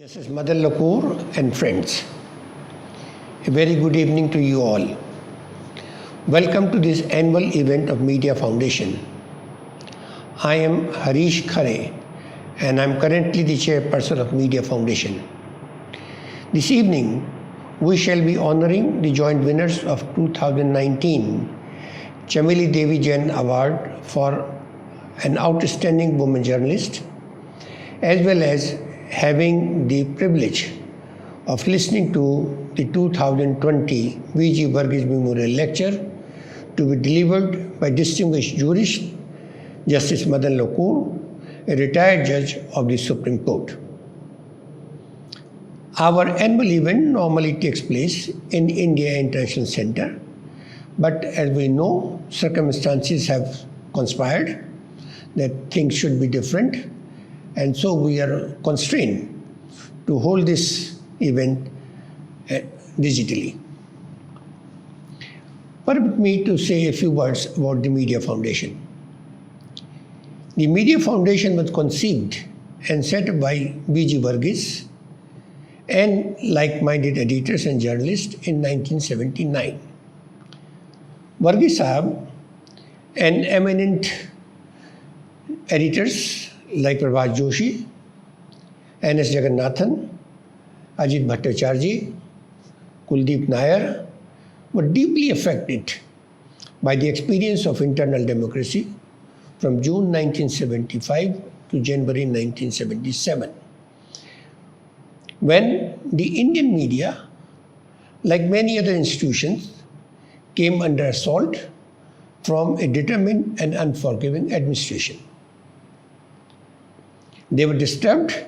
Justice Madan Lakoor and friends, a very good evening to you all. Welcome to this annual event of Media Foundation. I am Harish Khare and I am currently the chairperson of Media Foundation. This evening, we shall be honoring the joint winners of 2019 Chameli Devi Jain Award for an outstanding woman journalist, as well as having the privilege of listening to the 2020 V.G. Varghese Memorial Lecture to be delivered by distinguished jurist Justice Madan Lakoor, a retired judge of the Supreme Court. Our annual event normally takes place in India International Center, but as we know, circumstances have conspired that things should be different, and so we are constrained to hold this event digitally. Permit me to say a few words about the Media Foundation. The Media Foundation was conceived and set up by V.G. Varghese and like-minded editors and journalists in 1979. Varghese Sahab and eminent editors like Prabhat Joshi, N.S. Jagannathan, Ajit Bhattacharya, Kuldeep Nair were deeply affected by the experience of internal democracy from June 1975 to January 1977, when the Indian media, like many other institutions, came under assault from a determined and unforgiving administration. They were disturbed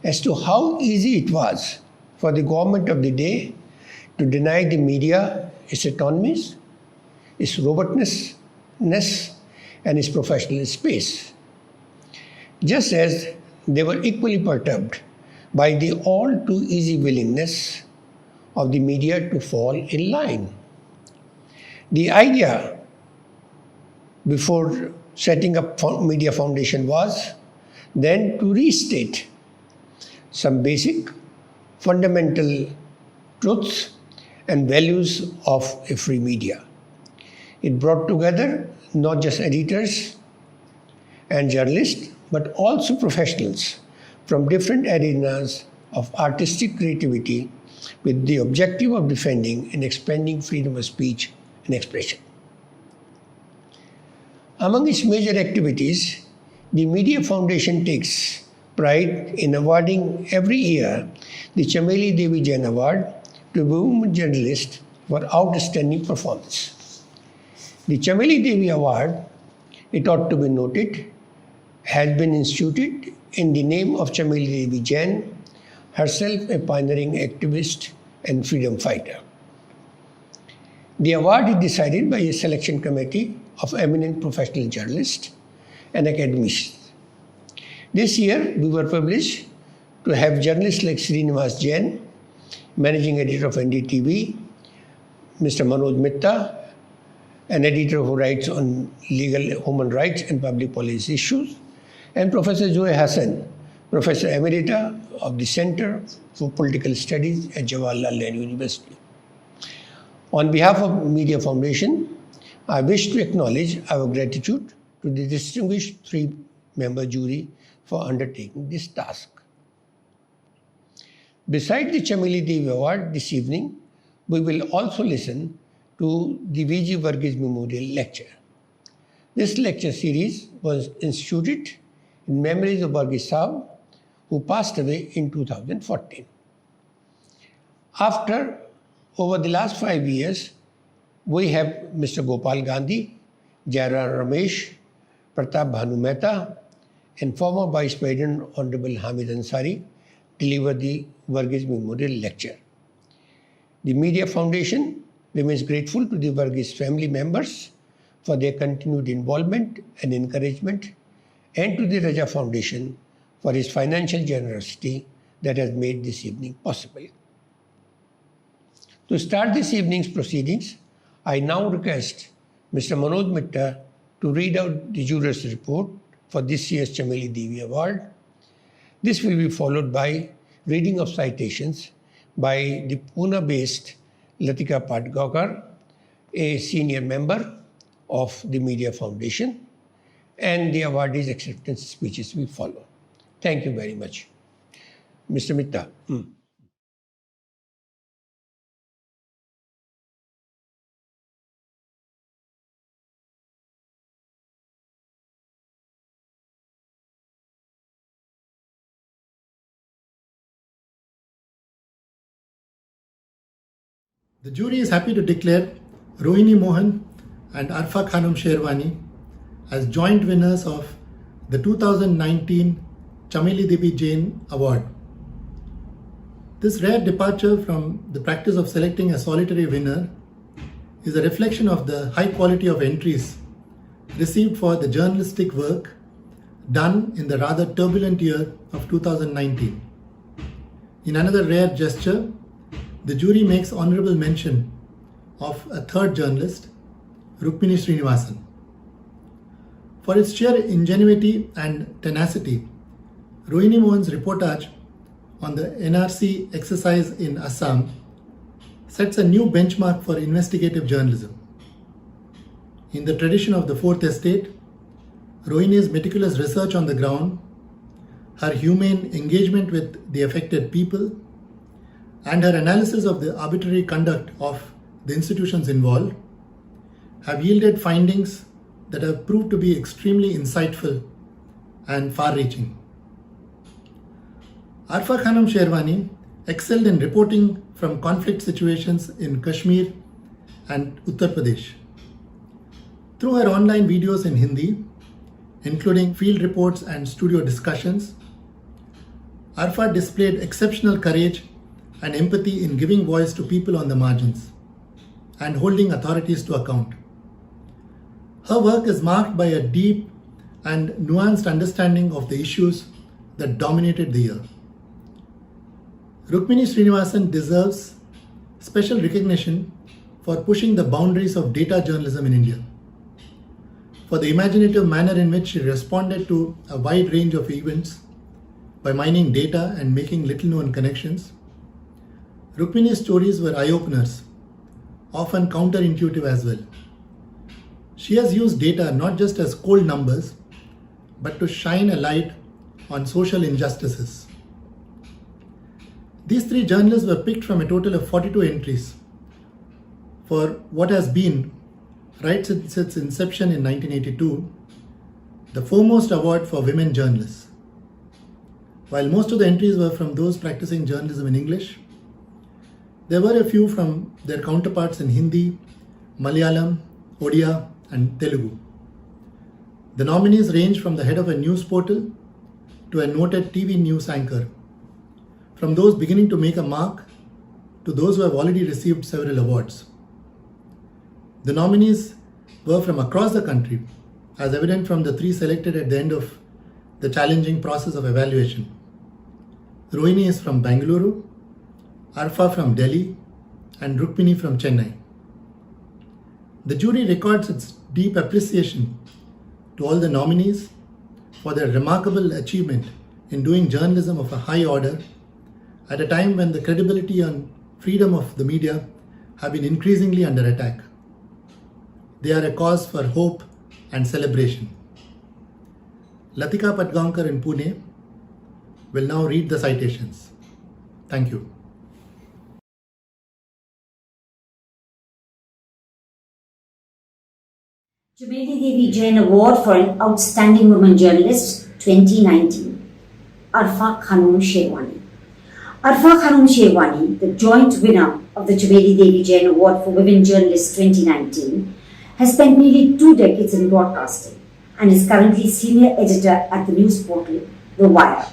as to how easy it was for the government of the day to deny the media its autonomy, its robustness, and its professional space. Just as they were equally perturbed by the all too easy willingness of the media to fall in line. The idea before setting up Media Foundation was then to restate some basic fundamental truths and values of a free media. It brought together not just editors and journalists, but also professionals from different arenas of artistic creativity with the objective of defending and expanding freedom of speech and expression. Among its major activities, the Media Foundation takes pride in awarding every year the Chameli Devi Jain Award to a woman journalist for outstanding performance. The Chameli Devi Award, it ought to be noted, has been instituted in the name of Chameli Devi Jain, herself a pioneering activist and freedom fighter. The award is decided by a selection committee of eminent professional journalists and academicians. This year, we were privileged to have journalists like Srinivas Jain, managing editor of NDTV, Mr. Manoj Mitta, an editor who writes on legal human rights and public policy issues, and Professor Zoe Hassan, Professor Emerita of the Center for Political Studies at Jawaharlal Nehru University. On behalf of Media Foundation, I wish to acknowledge our gratitude to the distinguished three-member jury for undertaking this task. Besides the Chameli Devi Award this evening, we will also listen to the V.G. Varghese Memorial Lecture. This lecture series was instituted in memories of Varghese Sahab, who passed away in 2014. Over the last 5 years, we have Mr. Gopal Gandhi, Jairam Ramesh, Pratap Bhanu Mehta, and former Vice President Honorable Hamid Ansari deliver the Varghese Memorial Lecture. The Media Foundation remains grateful to the Varghese family members for their continued involvement and encouragement, and to the Raja Foundation for its financial generosity that has made this evening possible. To start this evening's proceedings, I now request Mr. Manoj Mitta to read out the jurors' report for this year's Chameli Devi Award. This will be followed by reading of citations by the Pune-based Latika Patgaonkar, a senior member of the Media Foundation, and the awardees' acceptance speeches will follow. Thank you very much. Mr. Mitta. The jury is happy to declare Rohini Mohan and Arfa Khanum Sherwani as joint winners of the 2019 Chameli Devi Jain Award. This rare departure from the practice of selecting a solitary winner is a reflection of the high quality of entries received for the journalistic work done in the rather turbulent year of 2019. In another rare gesture, the jury makes honorable mention of a third journalist, Rukmini Srinivasan. For its sheer ingenuity and tenacity, Rohini Mohan's reportage on the NRC exercise in Assam sets a new benchmark for investigative journalism. In the tradition of the Fourth Estate, Rohini's meticulous research on the ground, her humane engagement with the affected people, and her analysis of the arbitrary conduct of the institutions involved have yielded findings that have proved to be extremely insightful and far-reaching. Arfa Khanum Sherwani excelled in reporting from conflict situations in Kashmir and Uttar Pradesh. Through her online videos in Hindi, including field reports and studio discussions, Arfa displayed exceptional courage and empathy in giving voice to people on the margins and holding authorities to account. Her work is marked by a deep and nuanced understanding of the issues that dominated the year. Rukmini Srinivasan deserves special recognition for pushing the boundaries of data journalism in India, for the imaginative manner in which she responded to a wide range of events by mining data and making little-known connections. Rukmini's stories were eye-openers, often counterintuitive as well. She has used data not just as cold numbers, but to shine a light on social injustices. These three journalists were picked from a total of 42 entries for what has been, right since its inception in 1982, the foremost award for women journalists. While most of the entries were from those practicing journalism in English, there were a few from their counterparts in Hindi, Malayalam, Odia, and Telugu. The nominees range from the head of a news portal to a noted TV news anchor, from those beginning to make a mark to those who have already received several awards. The nominees were from across the country, as evident from the three selected at the end of the challenging process of evaluation. Rohini is from Bengaluru, Arfa from Delhi, and Rukmini from Chennai. The jury records its deep appreciation to all the nominees for their remarkable achievement in doing journalism of a high order at a time when the credibility and freedom of the media have been increasingly under attack. They are a cause for hope and celebration. Latika Patgaonkar in Pune will now read the citations. Thank you. Chameli Devi Jain Award for an Outstanding Woman Journalist 2019. Arfa Khanum Sherwani. Arfa Khanum Sherwani, the joint winner of the Chameli Devi Jain Award for Women Journalists 2019, has spent nearly 2 decades in broadcasting and is currently senior editor at the news portal The Wire.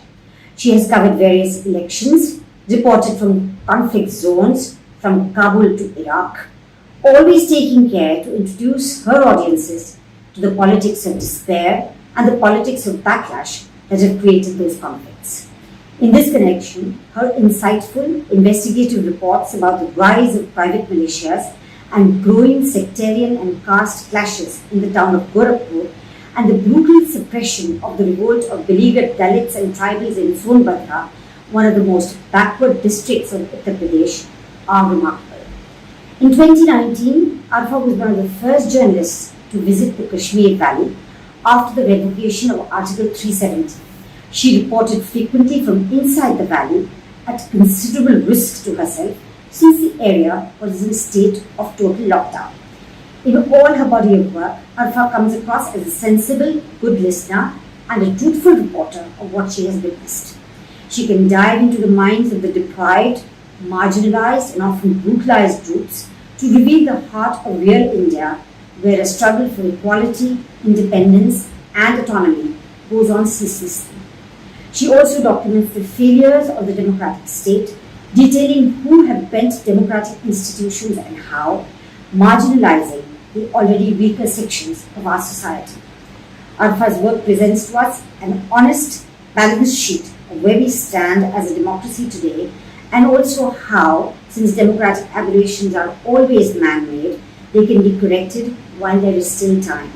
She has covered various elections, reported from conflict zones, from Kabul to Iraq, always taking care to introduce her audiences to the politics of despair and the politics of backlash that have created those conflicts. In this connection, her insightful investigative reports about the rise of private militias and growing sectarian and caste clashes in the town of Gorakhpur and the brutal suppression of the revolt of beleaguered Dalits and tribals in Sonbhadra one of the most backward districts of Uttar Pradesh, are remarkable. In 2019, Arfa was one of the first journalists to visit the Kashmir Valley after the revocation of Article 370. She reported frequently from inside the valley at considerable risk to herself since the area was in a state of total lockdown. In all her body of work, Arfa comes across as a sensible, good listener and a truthful reporter of what she has witnessed. She can dive into the minds of the deprived, marginalized and often brutalized groups to reveal the heart of real India, where a struggle for equality, independence and autonomy goes on ceaselessly. She also documents the failures of the democratic state, detailing who have bent democratic institutions and how, marginalizing the already weaker sections of our society. Arfa's work presents to us an honest, balanced sheet of where we stand as a democracy today, and also how, since democratic aberrations are always man-made, they can be corrected while there is still time.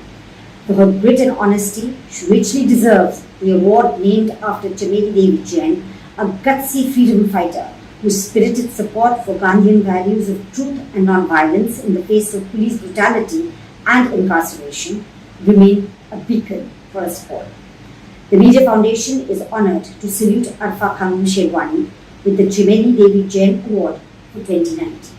For her grit and honesty, she richly deserves the award named after Chameli Devi Jain, a gutsy freedom fighter whose spirited support for Gandhian values of truth and non-violence in the face of police brutality and incarceration remain a beacon for us all. The Media Foundation is honoured to salute Arfa Khanum Sherwani with the Chameli Devi Jain Award for 2019.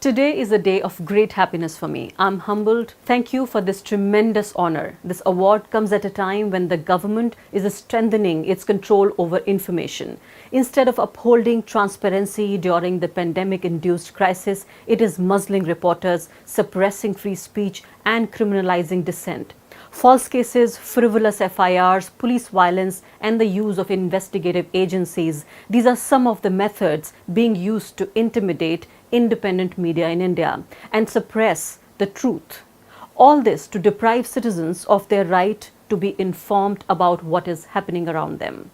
Today is a day of great happiness for me. I'm humbled. Thank you for this tremendous honor. This award comes at a time when the government is strengthening its control over information. Instead of upholding transparency during the pandemic-induced crisis, it is muzzling reporters, suppressing free speech, and criminalizing dissent. False cases, frivolous FIRs, police violence, and the use of investigative agencies. These are some of the methods being used to intimidate independent media in India and suppress the truth. All this to deprive citizens of their right to be informed about what is happening around them.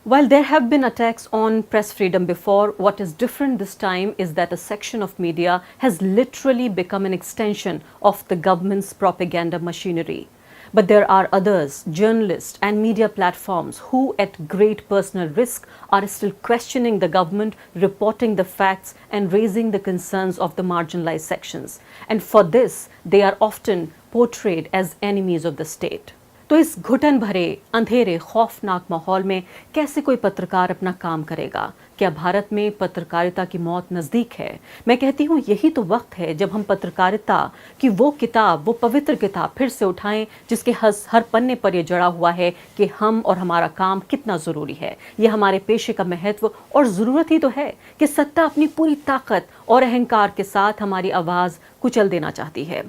While there have been attacks on press freedom before, what is different this time is that a section of media has literally become an extension of the government's propaganda machinery. But there are others, journalists and media platforms who at great personal risk are still questioning the government, reporting the facts and raising the concerns of the marginalized sections. And for this, they are often portrayed as enemies of the state. तो इस घुटन भरे अंधेरे खौफनाक माहौल में कैसे कोई पत्रकार अपना काम करेगा? क्या भारत में पत्रकारिता की मौत नज़दीक है? मैं कहती हूँ यही तो वक्त है जब हम पत्रकारिता की वो किताब, वो पवित्र किताब फिर से उठाएं जिसके हर पन्ने पर ये जड़ा हुआ है कि हम और हमारा काम कितना ज़रूरी है। ये हमारे पेशे का महत्व और ज़रूरत ही तो है कि सत्ता अपनी पूरी ताकत और अहंकार के साथ हमारी आवाज़ कुचल देना चाहती है।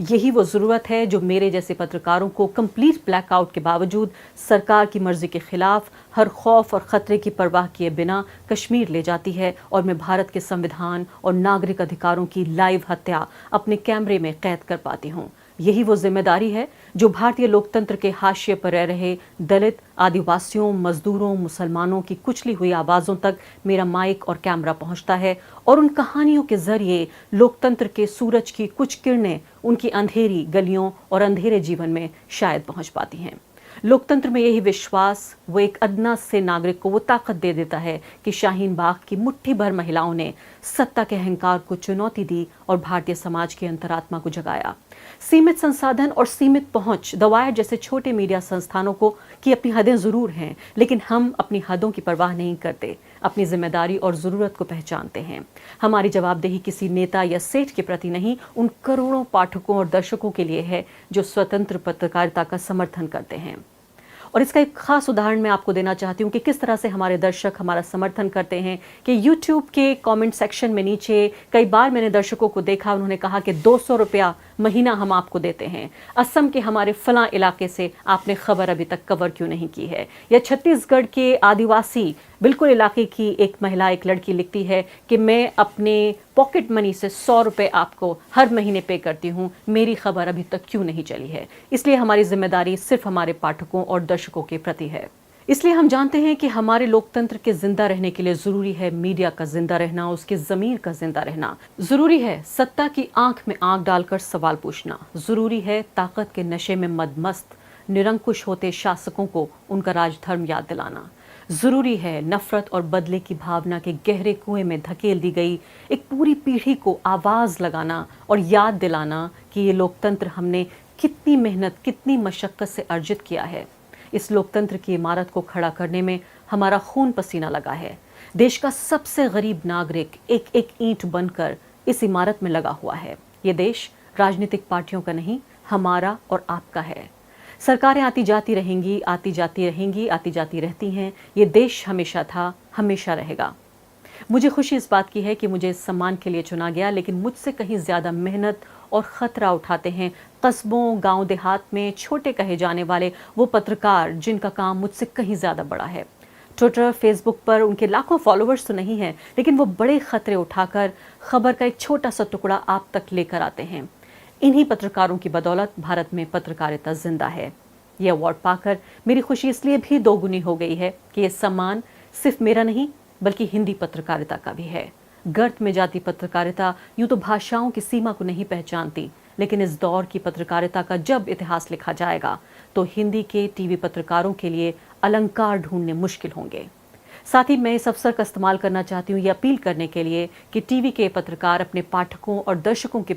यही वो ज़रूरत है जो मेरे जैसे पत्रकारों को कंप्लीट ब्लैकआउट के बावजूद सरकार की मर्जी के खिलाफ हर खौफ और ख़तरे की परवाह किए बिना कश्मीर ले जाती है और मैं भारत के संविधान और नागरिक अधिकारों की लाइव हत्या अपने कैमरे में कैद कर पाती हूँ। यही वो जिम्मेदारी है जो भारतीय लोकतंत्र के हाशिए पर रह रहे दलित, आदिवासियों, मजदूरों, मुसलमानों की कुचली हुई आवाज़ों तक मेरा माइक और कैमरा पहुंचता है और उन कहानियों के जरिए लोकतंत्र के सूरज की कुछ किरणें उनकी अंधेरी गलियों और अंधेरे जीवन में शायद पहुंच पाती हैं। लोकतंत्र में यही विश्वास वो एक अदना से नागरिक को वो ताकत दे देता है कि शाहीन बाग की मुट्ठी भर महिलाओं ने सत्ता के अहंकार को चुनौती दी और भारतीय समाज की अंतरात्मा को जगाया। सीमित संसाधन और सीमित पहुंच, द वायर जैसे छोटे मीडिया संस्थानों को की अपनी हदें जरूर हैं, लेकिन हम अपनी हदों की परवाह नहीं करते, अपनी जिम्मेदारी और ज़रूरत को पहचानते हैं। हमारी जवाबदेही किसी नेता या सेठ के प्रति नहीं, उन करोड़ों पाठकों और दर्शकों के लिए है जो स्वतंत्र पत्रकारिता का समर्थन करते हैं। और इसका एक खास उदाहरण मैं आपको देना चाहती हूँ कि किस तरह से हमारे दर्शक हमारा समर्थन करते हैं कि YouTube के कमेंट सेक्शन में नीचे कई बार मैंने दर्शकों को देखा, उन्होंने कहा कि 200 रुपया महीना हम आपको देते हैं, असम के हमारे फलां इलाके से आपने खबर अभी तक कवर क्यों नहीं की है, या छत्तीसगढ़ के आदिवासी बिल्कुल इलाके की एक महिला, एक लड़की लिखती है कि मैं अपने पॉकेट मनी से 100 रुपये आपको हर महीने पे करती हूँ, मेरी खबर अभी तक क्यों नहीं चली है। इसलिए हमारी जिम्मेदारी सिर्फ हमारे पाठकों और दर्शकों के प्रति है। इसलिए हम जानते हैं कि हमारे लोकतंत्र के जिंदा रहने के लिए जरूरी है मीडिया का जिंदा रहना, उसके जमीर का जिंदा रहना। जरूरी है सत्ता की आंख में आंख डालकर सवाल पूछना। जरूरी है ताकत के नशे में मदमस्त निरंकुश होते शासकों को उनका राजधर्म याद दिलाना। जरूरी है नफरत और बदले की भावना के गहरे कुएं में धकेल दी गई एक पूरी पीढ़ी को आवाज लगाना और याद दिलाना कि ये लोकतंत्र हमने कितनी मेहनत, कितनी मशक्कत से अर्जित किया है। इस लोकतंत्र की इमारत को खड़ा करने में हमारा खून पसीना लगा है। देश का सबसे गरीब नागरिक एक एक ईंट बनकर इस इमारत में लगा हुआ है। ये देश राजनीतिक पार्टियों का नहीं, हमारा और आपका है। सरकारें आती जाती रहेंगी, आती जाती रहेंगी, आती जाती रहती हैं। ये देश हमेशा था, हमेशा रहेगा। मुझे खुशी इस बात की है कि मुझे इस सम्मान के लिए चुना गया, लेकिन मुझसे कहीं ज़्यादा मेहनत और ख़तरा उठाते हैं कस्बों, गांव देहात में छोटे कहे जाने वाले वो पत्रकार जिनका काम मुझसे कहीं ज़्यादा बड़ा है। ट्विटर, फेसबुक पर उनके लाखों फॉलोअर्स तो नहीं हैं, लेकिन वो बड़े खतरे उठाकर खबर का एक छोटा सा टुकड़ा आप तक लेकर आते हैं। इन्हीं पत्रकारों की बदौलत भारत में पत्रकारिता जिंदा है। ये अवार्ड पाकर मेरी खुशी इसलिए भी दोगुनी हो गई है कि ये सम्मान सिर्फ मेरा नहीं बल्कि हिंदी पत्रकारिता का भी है। गर्त में जाती पत्रकारिता यूं तो भाषाओं की सीमा को नहीं पहचानती, लेकिन इस दौर की पत्रकारिता का जब इतिहास लिखा जाएगा तो हिंदी के टीवी पत्रकारों के लिए अलंकार ढूंढने मुश्किल होंगे। साथ ही मैं इस अवसर का इस्तेमाल करना चाहती हूँ ये अपील करने के लिए कि टीवी के पत्रकार अपने पाठकों और दर्शकों के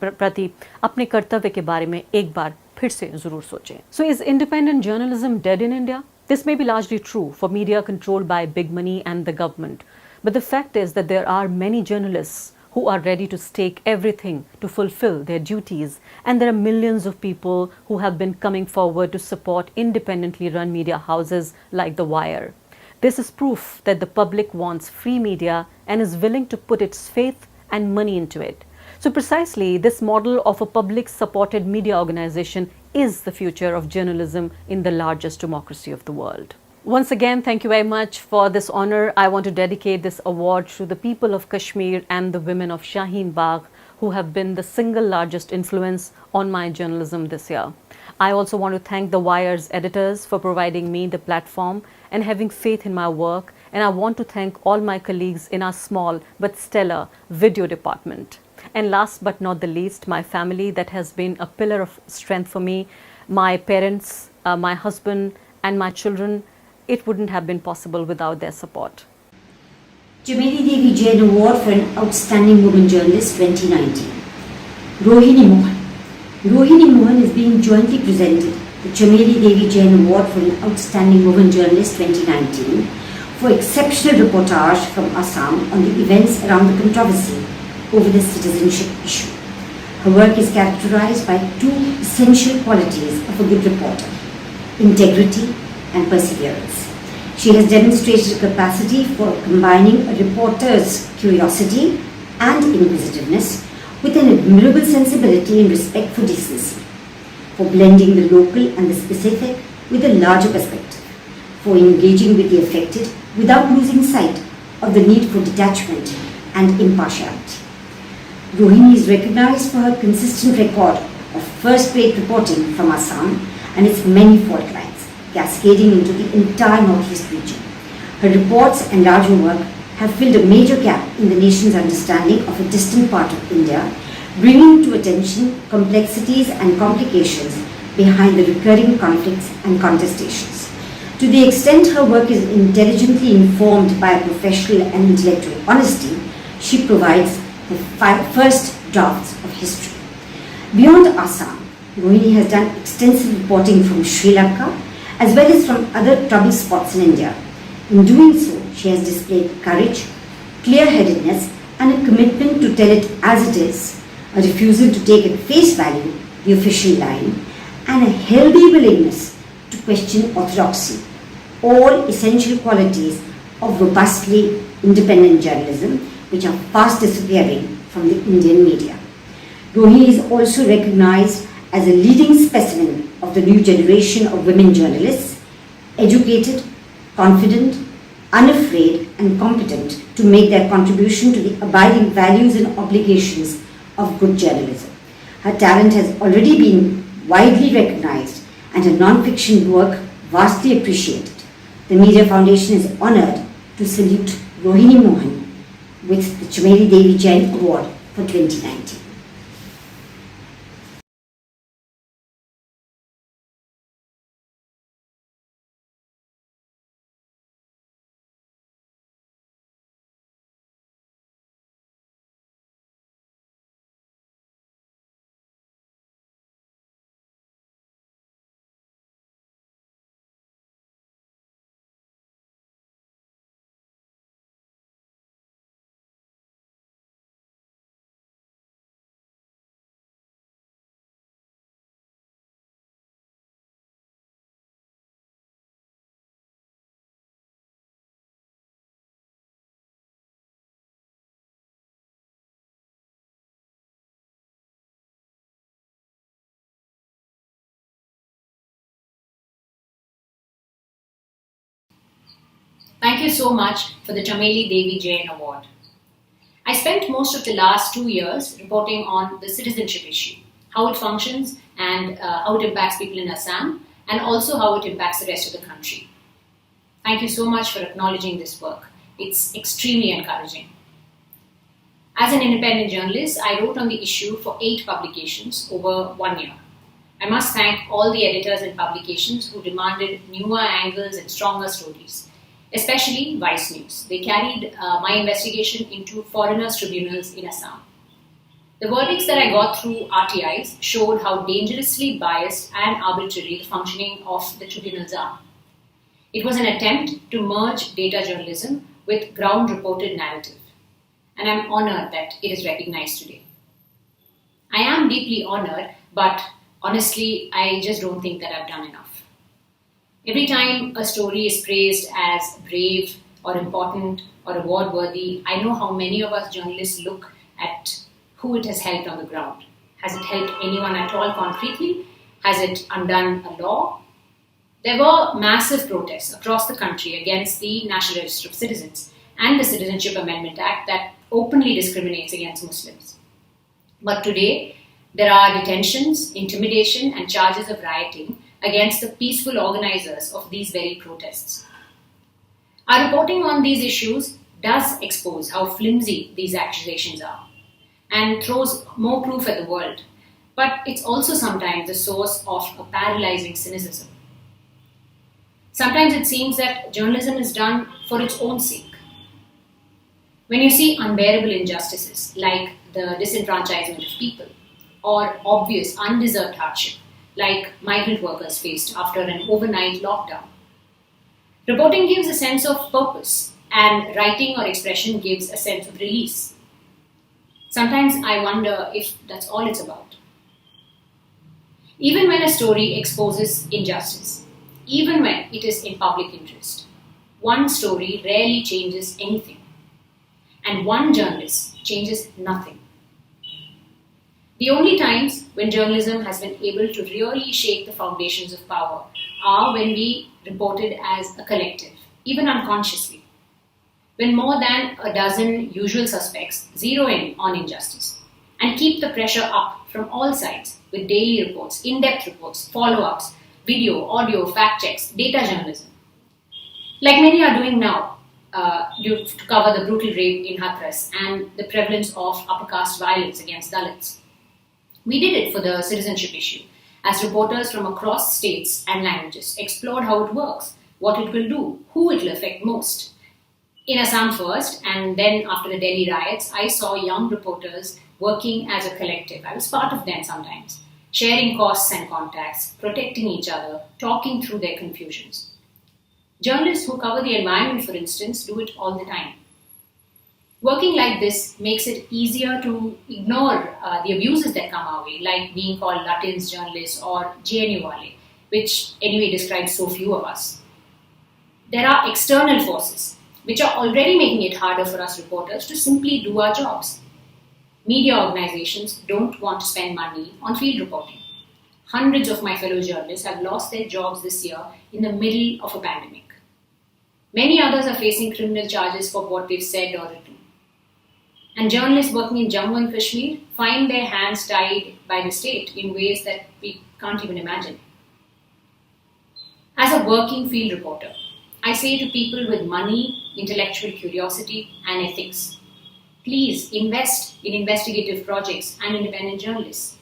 प्रति अपने कर्तव्य के बारे में एक बार फिर से जरूर सोचें। So is independent journalism dead in India? This may be largely true for media controlled by big money and the government. But the fact is that there are many journalists who are ready to stake everything to fulfill their duties, and there are millions of people who have been coming forward to support independently run media houses like The Wire. This is proof that the public wants free media and is willing to put its faith and money into it. So precisely this model of a public supported media organization is the future of journalism in the largest democracy of the world. Once again, thank you very much for this honor. I want to dedicate this award to the people of Kashmir and the women of Shaheen Bagh who have been the single largest influence on my journalism this year. I also want to thank The Wire's editors for providing me the platform and having faith in my work, and I want to thank all my colleagues in our small but stellar video department. And last but not the least, my family that has been a pillar of strength for me, my parents, my husband and my children. It wouldn't have been possible without their support. Chameli Devi Jain Award for an Outstanding Woman Journalist 2019. Rohini Mohan. Rohini Mohan is being jointly presented the Chameli Devi Jain Award for an Outstanding Woman Journalist 2019 for exceptional reportage from Assam on the events around the controversy over the citizenship issue. Her work is characterized by two essential qualities of a good reporter: integrity and perseverance. She has demonstrated a capacity for combining a reporter's curiosity and inquisitiveness with an admirable sensibility and respect for decency, for blending the local and the specific with a larger perspective, for engaging with the affected without losing sight of the need for detachment and impartiality. Rohini is recognized for her consistent record of first-rate reporting from Assam and its many fault lines, cascading into the entire northeast region. Her reports and larger work have filled a major gap in the nation's understanding of a distant part of India, bringing to attention complexities and complications behind the recurring conflicts and contestations. To the extent her work is intelligently informed by a professional and intellectual honesty, she provides the first drafts of history. Beyond Assam, Rohini has done extensive reporting from Sri Lanka as well as from other trouble spots in India. In doing so, she has displayed courage, clear-headedness and a commitment to tell it as it is, a refusal to take at face value the official line, and a healthy willingness to question orthodoxy, all essential qualities of robustly independent journalism which are fast disappearing from the Indian media. Rohini is also recognized as a leading specimen of the new generation of women journalists, educated, confident, unafraid and competent to make their contribution to the abiding values and obligations of good journalism. Her talent has already been widely recognized and her non-fiction work vastly appreciated. The Media Foundation is honoured to salute Rohini Mohan with the Chameli Devi Jain Award for 2019. Thank you so much for the Chameli Devi Jain Award. I spent most of the last 2 years reporting on the citizenship issue, how it functions and how it impacts people in Assam, and also how it impacts the rest of the country. Thank you so much for acknowledging this work. It's extremely encouraging. As an independent journalist, I wrote on the issue for 8 publications over 1 year. I must thank all the editors and publications who demanded newer angles and stronger stories, especially Vice News. They carried my investigation into foreigners' tribunals in Assam. The verdicts that I got through RTIs showed how dangerously biased and arbitrary the functioning of the tribunals are. It was an attempt to merge data journalism with ground-reported narrative, and I'm honoured that it is recognised today. I am deeply honoured, but honestly, I just don't think that I've done enough. Every time a story is praised as brave or important or award-worthy, I know how many of us journalists look at who it has helped on the ground. Has it helped anyone at all concretely? Has it undone a law? There were massive protests across the country against the National Register of Citizens and the Citizenship Amendment Act that openly discriminates against Muslims. But today, there are detentions, intimidation, and charges of rioting against the peaceful organizers of these very protests. Our reporting on these issues does expose how flimsy these accusations are and throws more proof at the world, but it's also sometimes the source of a paralyzing cynicism. Sometimes it seems that journalism is done for its own sake. When you see unbearable injustices like the disenfranchisement of people or obvious undeserved hardship like migrant workers faced after an overnight lockdown, reporting gives a sense of purpose and writing or expression gives a sense of release. Sometimes I wonder if that's all it's about. Even when a story exposes injustice, even when it is in public interest, one story rarely changes anything, and one journalist changes nothing. The only times when journalism has been able to really shake the foundations of power are when we reported as a collective, even unconsciously. When more than a dozen usual suspects zero in on injustice and keep the pressure up from all sides with daily reports, in-depth reports, follow-ups, video, audio, fact checks, data journalism. Like many are doing now to cover the brutal rape in Hathras and the prevalence of upper caste violence against Dalits. We did it for the citizenship issue, as reporters from across states and languages explored how it works, what it will do, who it will affect most. In Assam first, and then after the Delhi riots, I saw young reporters working as a collective. I was part of them sometimes, sharing costs and contacts, protecting each other, talking through their confusions. Journalists who cover the environment, for instance, do it all the time. Working like this makes it easier to ignore the abuses that come our way, like being called Latin's journalist or JNU wale, which anyway describes so few of us. There are external forces which are already making it harder for us reporters to simply do our jobs. Media organizations don't want to spend money on field reporting. Hundreds of my fellow journalists have lost their jobs this year in the middle of a pandemic. Many others are facing criminal charges for what they've said or written. And journalists working in Jammu and Kashmir find their hands tied by the state in ways that we can't even imagine. As a working field reporter, I say to people with money, intellectual curiosity, and ethics, please invest in investigative projects and independent journalists.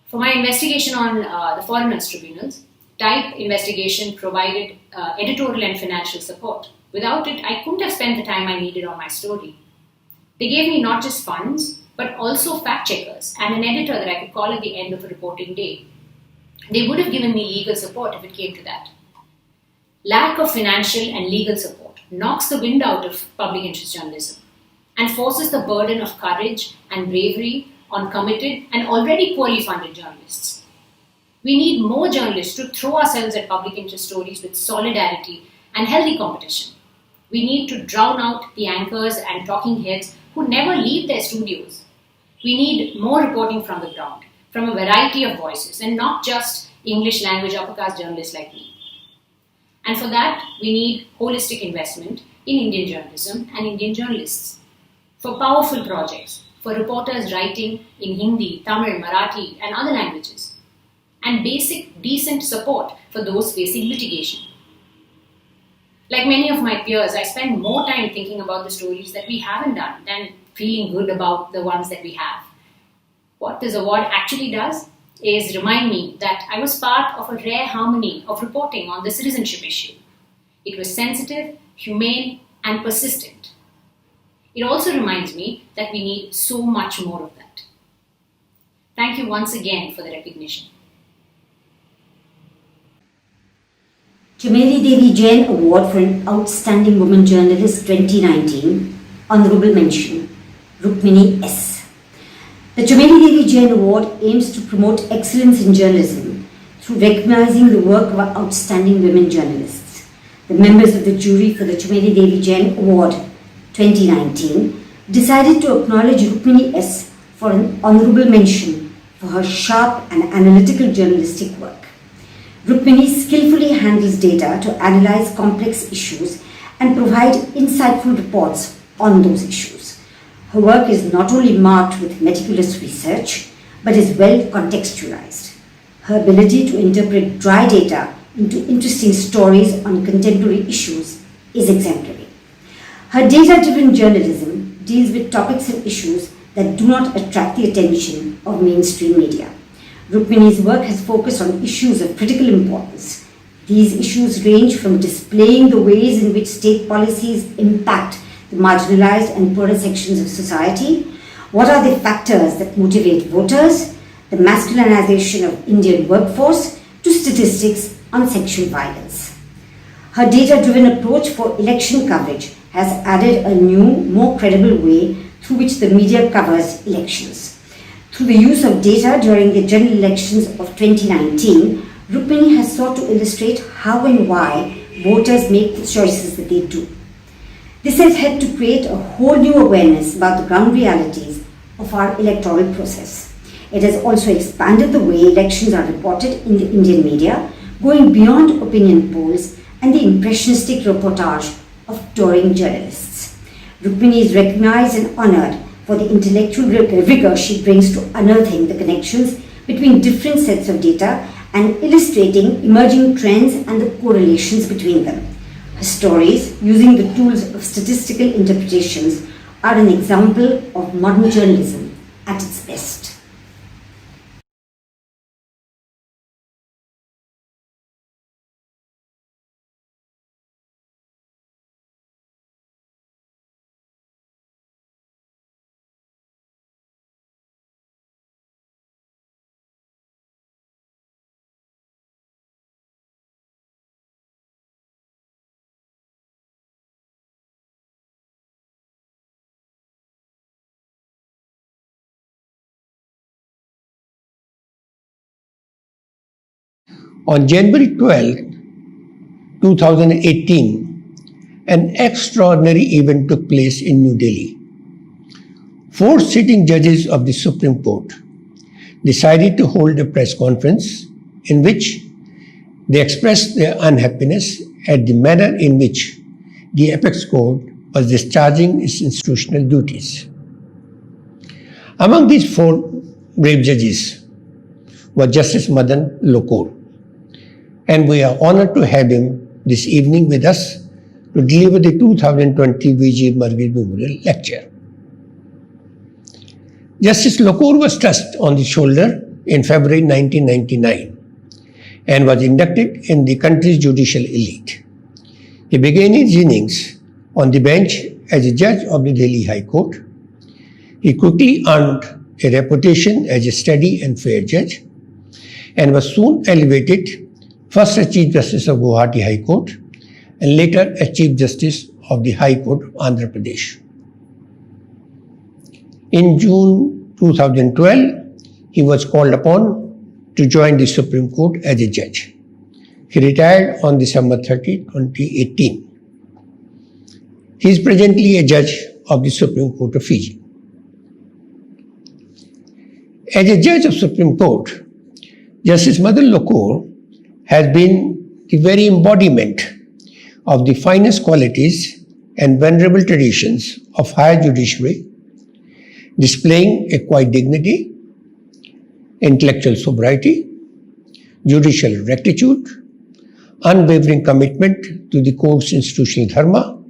For my investigation on the foreigners' tribunals, Type Investigation provided editorial and financial support. Without it, I couldn't have spent the time I needed on my story. They gave me not just funds, but also fact checkers and an editor that I could call at the end of a reporting day. They would have given me legal support if it came to that. Lack of financial and legal support knocks the wind out of public interest journalism and forces the burden of courage and bravery on committed and already poorly funded journalists. We need more journalists to throw ourselves at public interest stories with solidarity and healthy competition. We need to drown out the anchors and talking heads who never leave their studios. We need more reporting from the ground, from a variety of voices, and not just English language upper caste journalists like me. And for that, we need holistic investment in Indian journalism and Indian journalists. For powerful projects, for reporters writing in Hindi, Tamil, Marathi, and other languages. And basic, decent support for those facing litigation. Like many of my peers, I spend more time thinking about the stories that we haven't done than feeling good about the ones that we have. What this award actually does is remind me that I was part of a rare harmony of reporting on the citizenship issue. It was sensitive, humane, and persistent. It also reminds me that we need so much more of that. Thank you once again for the recognition. Chameli Devi Jain Award for an Outstanding Woman Journalist 2019, Honorable Mention, Rukmini S. The Chameli Devi Jain Award aims to promote excellence in journalism through recognizing the work of outstanding women journalists. The members of the jury for the Chameli Devi Jain Award 2019 decided to acknowledge Rukmini S for an honorable mention for her sharp and analytical journalistic work. Rukmini skillfully handles data to analyze complex issues and provide insightful reports on those issues. Her work is not only marked with meticulous research, but is well contextualized. Her ability to interpret dry data into interesting stories on contemporary issues is exemplary. Her data-driven journalism deals with topics and issues that do not attract the attention of mainstream media. Rukmini's work has focused on issues of critical importance. These issues range from displaying the ways in which state policies impact the marginalized and poorer sections of society, what are the factors that motivate voters, the masculinization of Indian workforce, to statistics on sexual violence. Her data-driven approach for election coverage has added a new, more credible way through which the media covers elections. Through the use of data during the general elections of 2019, Rukmini has sought to illustrate how and why voters make the choices that they do. This has helped to create a whole new awareness about the ground realities of our electoral process. It has also expanded the way elections are reported in the Indian media, going beyond opinion polls and the impressionistic reportage of touring journalists. Rukmini is recognized and honored for the intellectual rigor she brings to unearthing the connections between different sets of data and illustrating emerging trends and the correlations between them. Her stories, using the tools of statistical interpretations, are an example of modern journalism at its best. On January 12, 2018, an extraordinary event took place in New Delhi. 4 sitting judges of the Supreme Court decided to hold a press conference in which they expressed their unhappiness at the manner in which the apex court was discharging its institutional duties. Among these 4 brave judges was Justice Madan Lokor, and we are honored to have him this evening with us to deliver the 2020 V.G. Margir Memorial Lecture. Justice Lokor was touched on the shoulder in February 1999 and was inducted in the country's judicial elite. He began his innings on the bench as a judge of the Delhi High Court. He quickly earned a reputation as a steady and fair judge and was soon elevated first as Chief Justice of Guwahati High Court and later as Chief Justice of the High Court of Andhra Pradesh. In June 2012, he was called upon to join the Supreme Court as a judge. He retired on December 30, 2018. He is presently a judge of the Supreme Court of Fiji. As a judge of Supreme Court, Justice Madan Lokor has been the very embodiment of the finest qualities and venerable traditions of higher judiciary, displaying a quiet dignity, intellectual sobriety, judicial rectitude, unwavering commitment to the court's institutional dharma,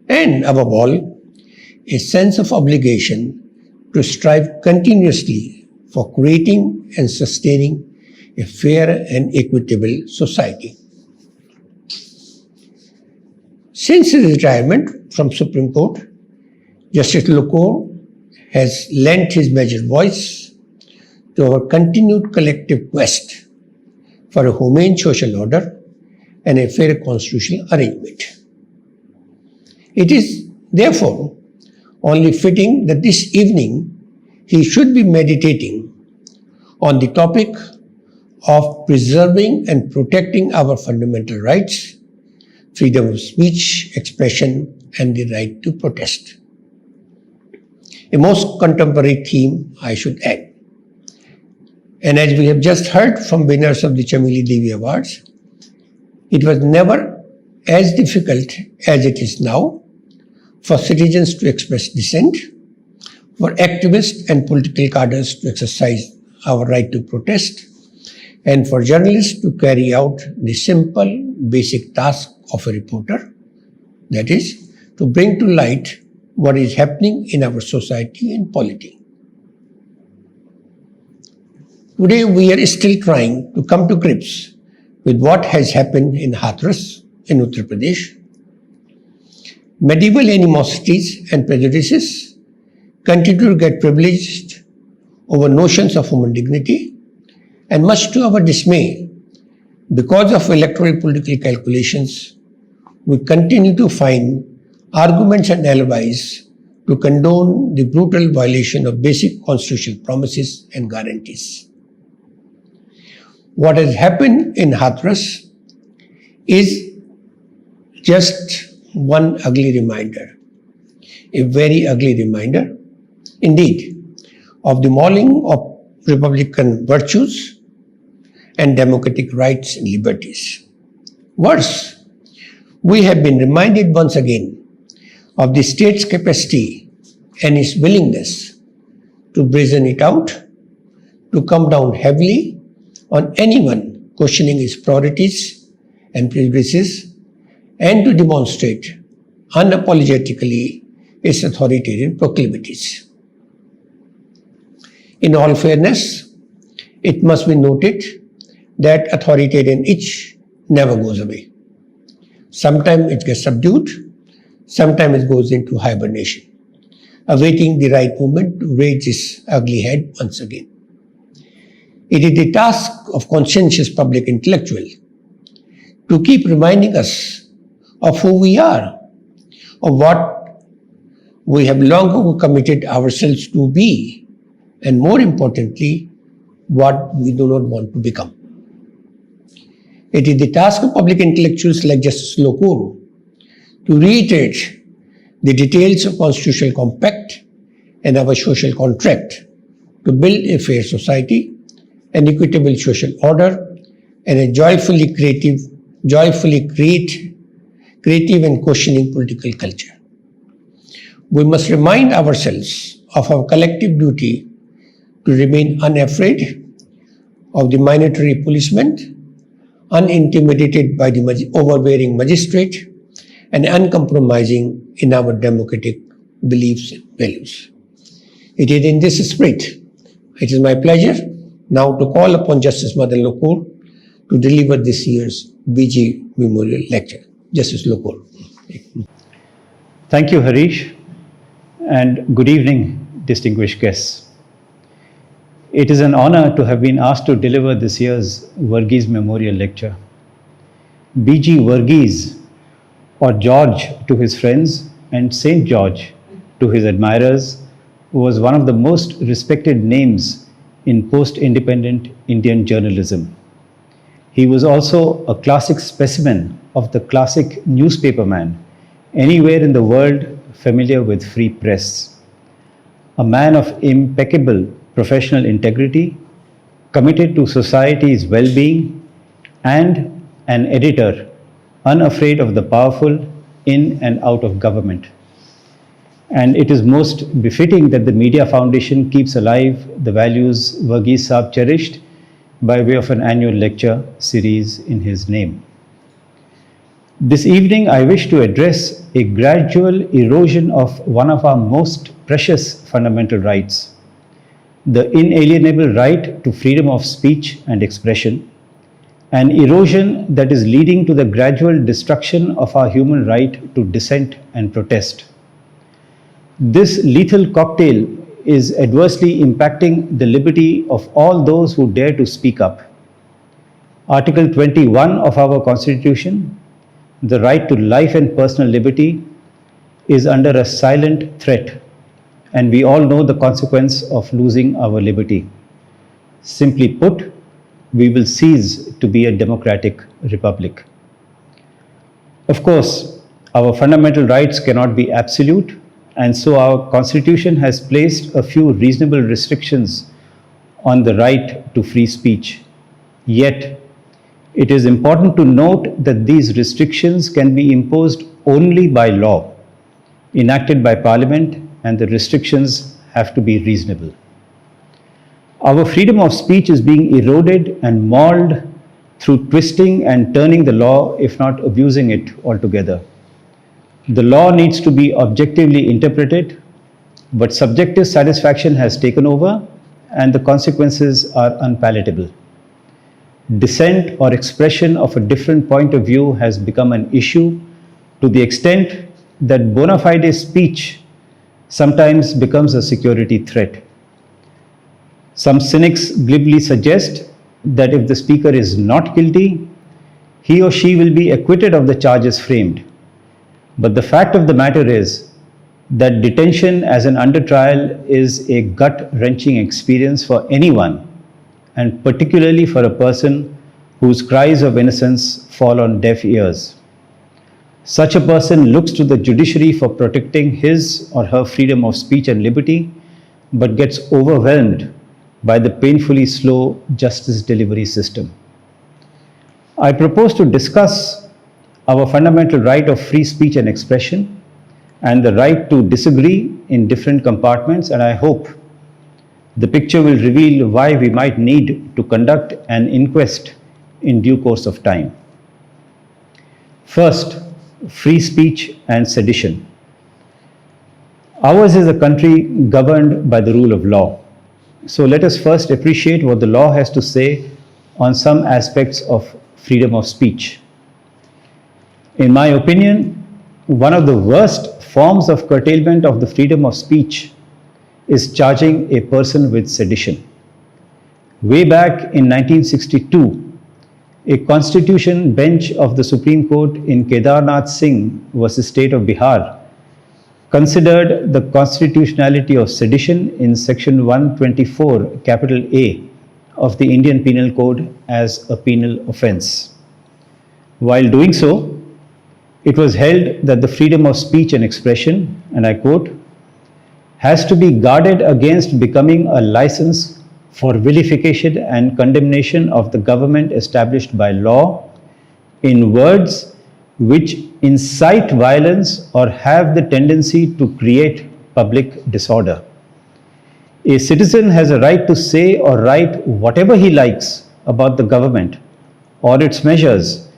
and above all, a sense of obligation to strive continuously for creating and sustaining a fair and equitable society. Since his retirement from Supreme Court, Justice Lokor has lent his measured voice to our continued collective quest for a humane social order and a fair constitutional arrangement. It is therefore only fitting that this evening he should be meditating on the topic of preserving and protecting our fundamental rights, freedom of speech, expression, and the right to protest. A most contemporary theme, I should add. And as we have just heard from winners of the Chameli Devi Awards, it was never as difficult as it is now for citizens to express dissent, for activists and political cadres to exercise our right to protest, and for journalists to carry out the simple, basic task of a reporter, that is, to bring to light what is happening in our society and polity. Today, we are still trying to come to grips with what has happened in Hathras in Uttar Pradesh. Medieval animosities and prejudices continue to get privileged over notions of human dignity, and much to our dismay, because of electoral political calculations, we continue to find arguments and alibis to condone the brutal violation of basic constitutional promises and guarantees. What has happened in Hathras is just one ugly reminder, a very ugly reminder, indeed, of the mauling of republican virtues and democratic rights and liberties. Worse, we have been reminded once again of the state's capacity and its willingness to brazen it out, to come down heavily on anyone questioning its priorities and prejudices, and to demonstrate unapologetically its authoritarian proclivities. In all fairness, it must be noted that authoritarian itch never goes away. Sometimes it gets subdued, sometimes it goes into hibernation, awaiting the right moment to raise its ugly head once again. It is the task of conscientious public intellectual to keep reminding us of who we are, of what we have long ago committed ourselves to be, and more importantly, what we do not want to become. It is the task of public intellectuals like Justice Lokur to reiterate the details of constitutional compact and our social contract to build a fair society, an equitable social order, and a joyfully creative and questioning political culture. We must remind ourselves of our collective duty to remain unafraid of the minatory policeman, unintimidated by the overbearing magistrate, and uncompromising in our democratic beliefs and values. It is in this spirit, it is my pleasure now to call upon Justice Madan Lokur to deliver this year's BG Memorial Lecture. Justice Lokur. Thank you, Harish, and good evening, distinguished guests. It is an honor to have been asked to deliver this year's Varghese Memorial Lecture. BG Varghese, or George to his friends and St. George to his admirers, was one of the most respected names in post-independent Indian journalism. He was also a classic specimen of the classic newspaperman anywhere in the world familiar with free press. A man of impeccable professional integrity, committed to society's well-being, and an editor unafraid of the powerful in and out of government. And it is most befitting that the Media Foundation keeps alive the values Varghese Saab cherished by way of an annual lecture series in his name. This evening, I wish to address a gradual erosion of one of our most precious fundamental rights, the inalienable right to freedom of speech and expression, an erosion that is leading to the gradual destruction of our human right to dissent and protest. This lethal cocktail is adversely impacting the liberty of all those who dare to speak up. Article 21 of our Constitution, the right to life and personal liberty, is under a silent threat, and we all know the consequence of losing our liberty. Simply put, we will cease to be a democratic republic. Of course, our fundamental rights cannot be absolute, and so our Constitution has placed a few reasonable restrictions on the right to free speech. Yet, it is important to note that these restrictions can be imposed only by law, enacted by Parliament, and the restrictions have to be reasonable. Our freedom of speech is being eroded and mauled through twisting and turning the law, if not abusing it altogether. The law needs to be objectively interpreted, but subjective satisfaction has taken over and the consequences are unpalatable. Dissent or expression of a different point of view has become an issue to the extent that bona fide speech sometimes becomes a security threat. Some cynics glibly suggest that if the speaker is not guilty, he or she will be acquitted of the charges framed. But the fact of the matter is that detention as an under trial is a gut-wrenching experience for anyone, and particularly for a person whose cries of innocence fall on deaf ears. Such a person looks to the judiciary for protecting his or her freedom of speech and liberty, but gets overwhelmed by the painfully slow justice delivery system. I propose to discuss our fundamental right of free speech and expression and the right to disagree in different compartments, and I hope the picture will reveal why we might need to conduct an inquest in due course of time. First, free speech and sedition. Ours is a country governed by the rule of law. So let us first appreciate what the law has to say on some aspects of freedom of speech. In my opinion, one of the worst forms of curtailment of the freedom of speech is charging a person with sedition. Way back in 1962, a constitution bench of the Supreme Court in Kedarnath Singh versus State of Bihar considered the constitutionality of sedition in section 124 capital A of the Indian Penal Code as a penal offence. While doing so, it was held that the freedom of speech and expression, and I quote, has to be guarded against becoming a license for vilification and condemnation of the government established by law in words which incite violence or have the tendency to create public disorder. A citizen has a right to say or write whatever he likes about the government or its measures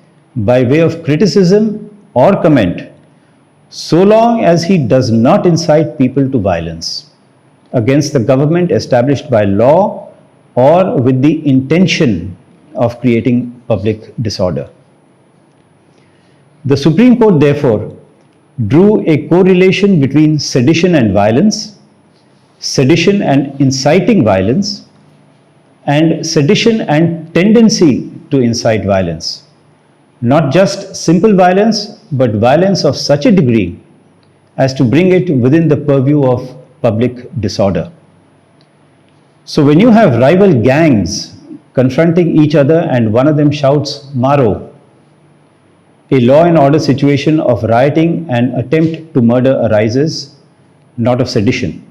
by way of criticism or comment, so long as he does not incite people to violence against the government established by law or with the intention of creating public disorder. The Supreme Court, therefore, drew a correlation between sedition and violence, sedition and inciting violence, and sedition and tendency to incite violence. Not just simple violence, but violence of such a degree as to bring it within the purview of public disorder. So when you have rival gangs confronting each other and one of them shouts, "Maro," a law and order situation of rioting and attempt to murder arises, not of sedition.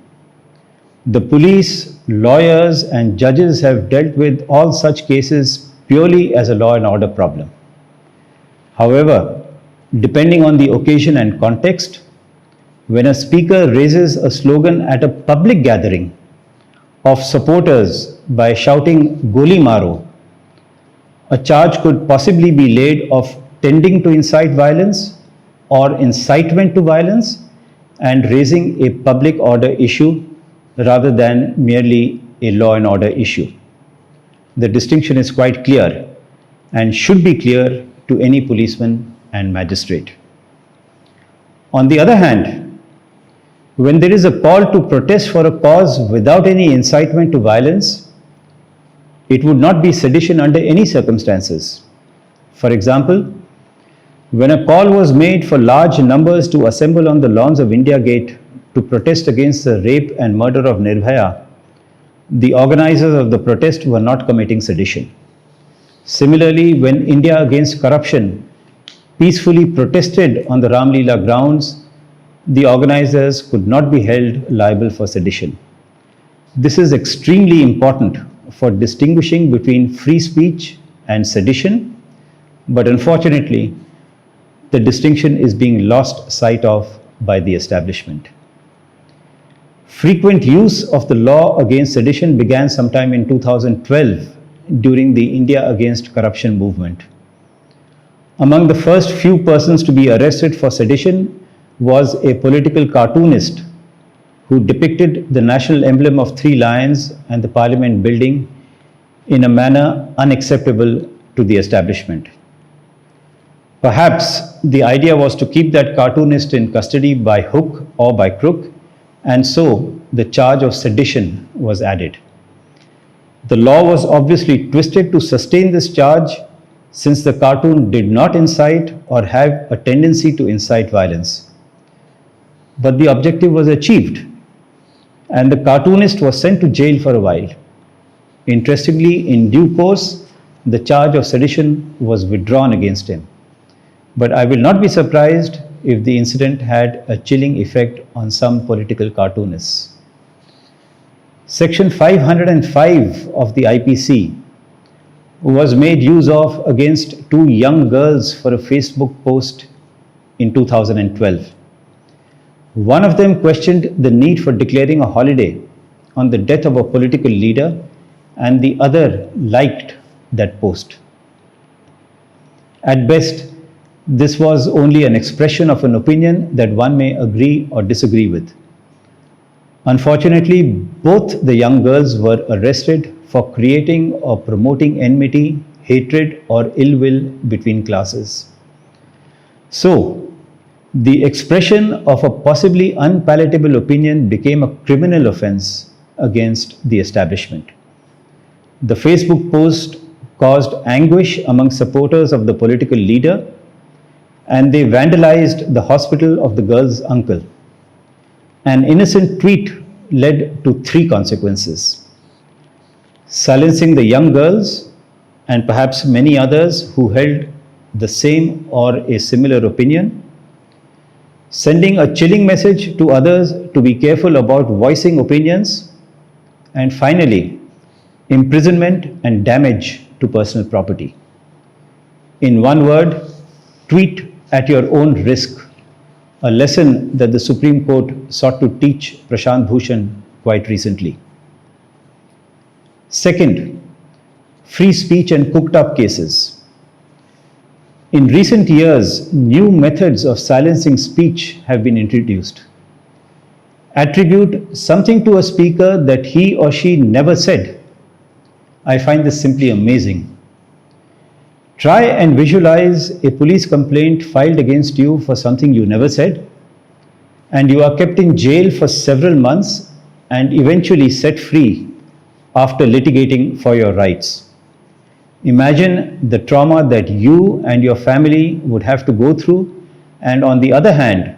The police, lawyers, and judges have dealt with all such cases purely as a law and order problem. However, depending on the occasion and context, when a speaker raises a slogan at a public gathering of supporters by shouting "Goli Maro," a charge could possibly be laid of tending to incite violence or incitement to violence and raising a public order issue rather than merely a law and order issue. The distinction is quite clear and should be clear to any policeman and magistrate. On the other hand, when there is a call to protest for a cause without any incitement to violence, it would not be sedition under any circumstances. For example, when a call was made for large numbers to assemble on the lawns of India Gate to protest against the rape and murder of Nirbhaya, the organizers of the protest were not committing sedition. Similarly, when India Against Corruption peacefully protested on the Ram Leela grounds, the organizers could not be held liable for sedition. This is extremely important for distinguishing between free speech and sedition, but unfortunately, the distinction is being lost sight of by the establishment. Frequent use of the law against sedition began sometime in 2012 during the India Against Corruption movement. Among the first few persons to be arrested for sedition was a political cartoonist who depicted the national emblem of 3 lions and the parliament building in a manner unacceptable to the establishment. Perhaps the idea was to keep that cartoonist in custody by hook or by crook, and so the charge of sedition was added. The law was obviously twisted to sustain this charge, since the cartoon did not incite or have a tendency to incite violence. But the objective was achieved, and the cartoonist was sent to jail for a while. Interestingly, in due course, the charge of sedition was withdrawn against him. But I will not be surprised if the incident had a chilling effect on some political cartoonists. Section 505 of the IPC was made use of against 2 young girls for a Facebook post in 2012. One of them questioned the need for declaring a holiday on the death of a political leader, and the other liked that post. At best, this was only an expression of an opinion that one may agree or disagree with. Unfortunately, both the young girls were arrested for creating or promoting enmity, hatred, or ill will between classes. So, the expression of a possibly unpalatable opinion became a criminal offense against the establishment. The Facebook post caused anguish among supporters of the political leader, and they vandalized the hospital of the girl's uncle. An innocent tweet led to 3 consequences: silencing the young girls and perhaps many others who held the same or a similar opinion, sending a chilling message to others to be careful about voicing opinions, and finally, imprisonment and damage to personal property. In one word, tweet at your own risk, a lesson that the Supreme Court sought to teach Prashant Bhushan quite recently. Second, free speech and cooked up cases. In recent years, new methods of silencing speech have been introduced. Attribute something to a speaker that he or she never said. I find this simply amazing. Try and visualize a police complaint filed against you for something you never said, and you are kept in jail for several months and eventually set free after litigating for your rights. Imagine the trauma that you and your family would have to go through, and on the other hand,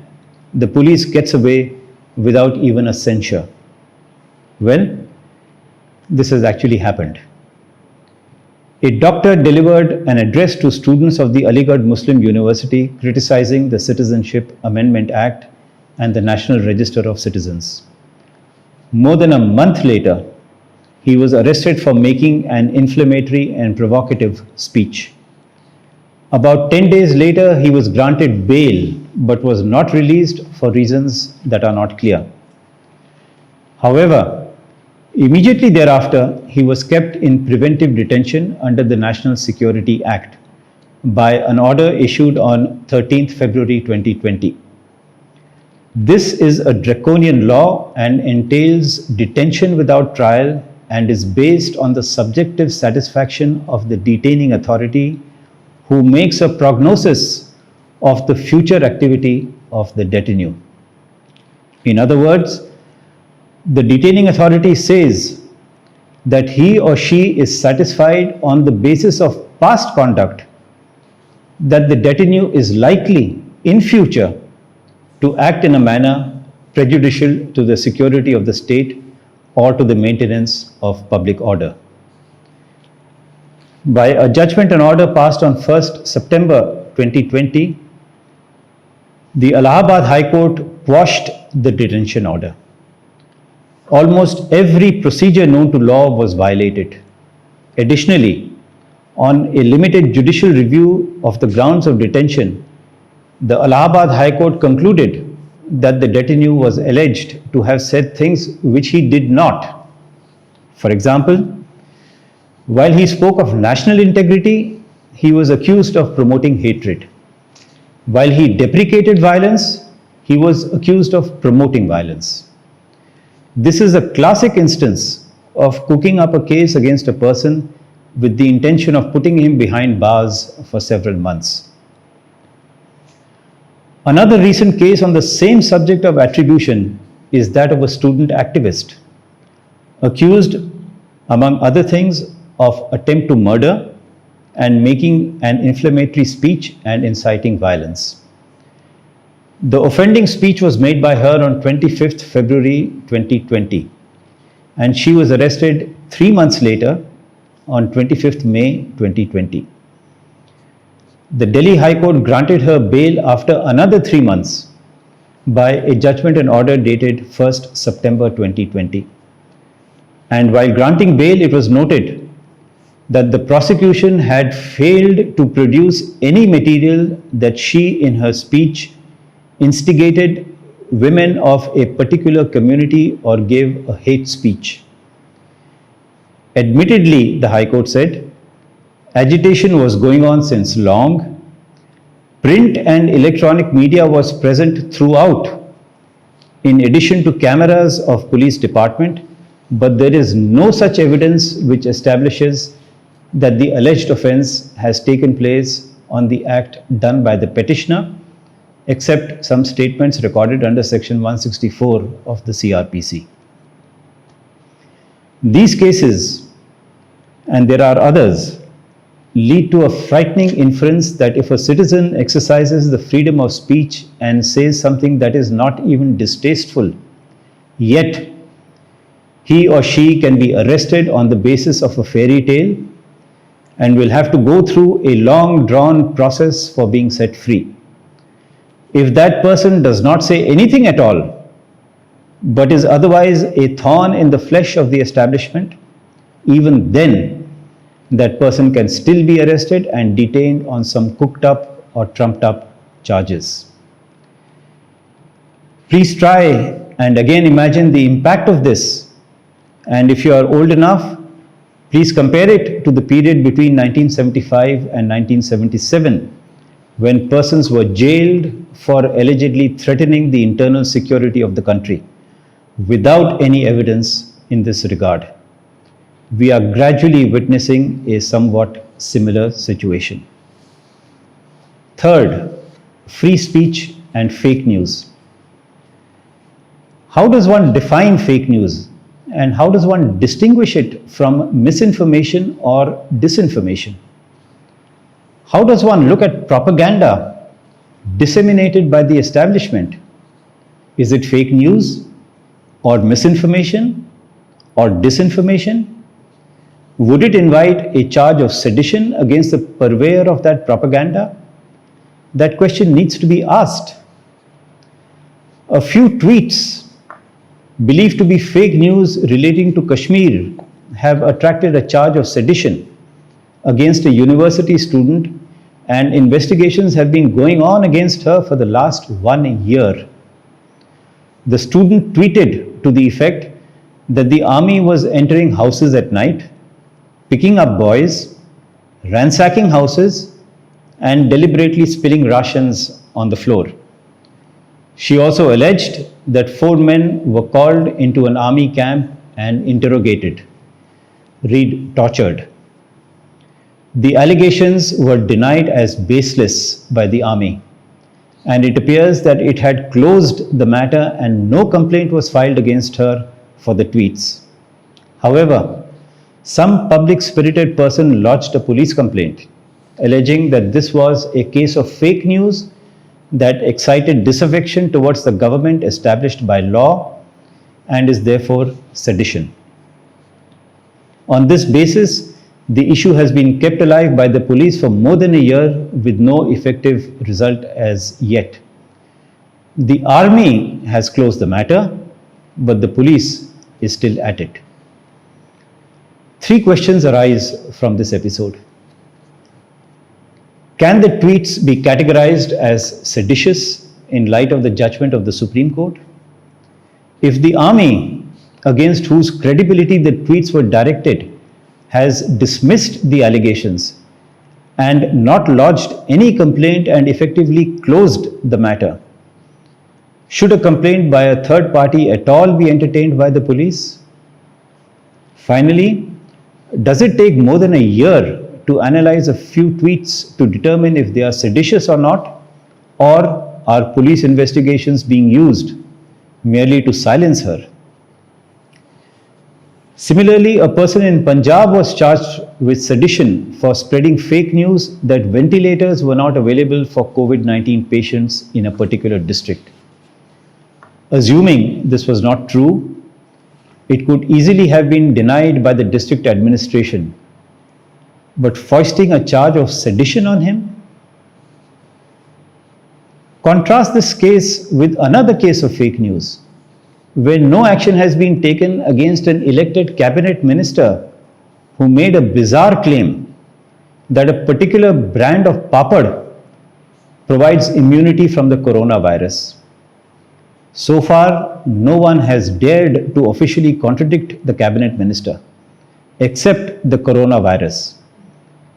the police gets away without even a censure. Well, this has actually happened. A doctor delivered an address to students of the Aligarh Muslim University criticizing the Citizenship Amendment Act and the National Register of Citizens. More than a month later, he was arrested for making an inflammatory and provocative speech. About 10 days later, he was granted bail but was not released for reasons that are not clear. However, immediately thereafter, he was kept in preventive detention under the National Security Act by an order issued on 13th February 2020. This is a draconian law and entails detention without trial and is based on the subjective satisfaction of the detaining authority who makes a prognosis of the future activity of the detenue. In other words, the detaining authority says that he or she is satisfied on the basis of past conduct that the detenue is likely in future to act in a manner prejudicial to the security of the state or to the maintenance of public order. By a judgment and order passed on 1st September 2020, the Allahabad High Court quashed the detention order. Almost every procedure known to law was violated. Additionally, on a limited judicial review of the grounds of detention, the Allahabad High Court concluded that the detenue was alleged to have said things which he did not. For example, while he spoke of national integrity, he was accused of promoting hatred. While he deprecated violence, he was accused of promoting violence. This is a classic instance of cooking up a case against a person with the intention of putting him behind bars for several months. Another recent case on the same subject of attribution is that of a student activist, accused, among other things, of attempt to murder and making an inflammatory speech and inciting violence. The offending speech was made by her on 25th February 2020, and she was arrested 3 months later on 25th May 2020. The Delhi High Court granted her bail after another 3 months by a judgment and order dated 1st September 2020. And while granting bail, it was noted that the prosecution had failed to produce any material that she, in her speech, instigated women of a particular community or gave a hate speech. Admittedly, the High Court said, agitation was going on since long. Print and electronic media was present throughout, in addition to cameras of police department, but there is no such evidence which establishes that the alleged offence has taken place on the act done by the petitioner, except some statements recorded under section 164 of the CRPC. These cases, and there are others, lead to a frightening inference that if a citizen exercises the freedom of speech and says something that is not even distasteful, yet he or she can be arrested on the basis of a fairy tale and will have to go through a long drawn process for being set free. If that person does not say anything at all, but is otherwise a thorn in the flesh of the establishment, even then that person can still be arrested and detained on some cooked up or trumped up charges. Please try and again imagine the impact of this, and if you are old enough, please compare it to the period between 1975 and 1977, when persons were jailed for allegedly threatening the internal security of the country without any evidence in this regard. We are gradually witnessing a somewhat similar situation. Third, free speech and fake news. How does one define fake news, and how does one distinguish it from misinformation or disinformation? How does one look at propaganda disseminated by the establishment? Is it fake news or misinformation or disinformation? Would it invite a charge of sedition against the purveyor of that propaganda? That question needs to be asked. A few tweets believed to be fake news relating to Kashmir have attracted a charge of sedition against a university student, and investigations have been going on against her for the last 1 year. The student tweeted to the effect that the army was entering houses at night, picking up boys, ransacking houses, and deliberately spilling rations on the floor. She also alleged that 4 men were called into an army camp and interrogated. Read tortured. The allegations were denied as baseless by the army, and it appears that it had closed the matter and no complaint was filed against her for the tweets. However, some public-spirited person lodged a police complaint alleging that this was a case of fake news that excited disaffection towards the government established by law and is therefore sedition. On this basis, the issue has been kept alive by the police for more than a year with no effective result as yet. The army has closed the matter, but the police is still at it. 3 questions arise from this episode. Can the tweets be categorized as seditious in light of the judgment of the Supreme Court? If the army, against whose credibility the tweets were directed, has dismissed the allegations and not lodged any complaint and effectively closed the matter, should a complaint by a third party at all be entertained by the police? Finally, does it take more than a year to analyze a few tweets to determine if they are seditious or not, or are police investigations being used merely to silence her? Similarly, a person in Punjab was charged with sedition for spreading fake news that ventilators were not available for COVID-19 patients in a particular district. Assuming this was not true, it could easily have been denied by the district administration. But foisting a charge of sedition on him? Contrast this case with another case of fake news, where no action has been taken against an elected cabinet minister who made a bizarre claim that a particular brand of papad provides immunity from the coronavirus. So far, no one has dared to officially contradict the cabinet minister, except the coronavirus,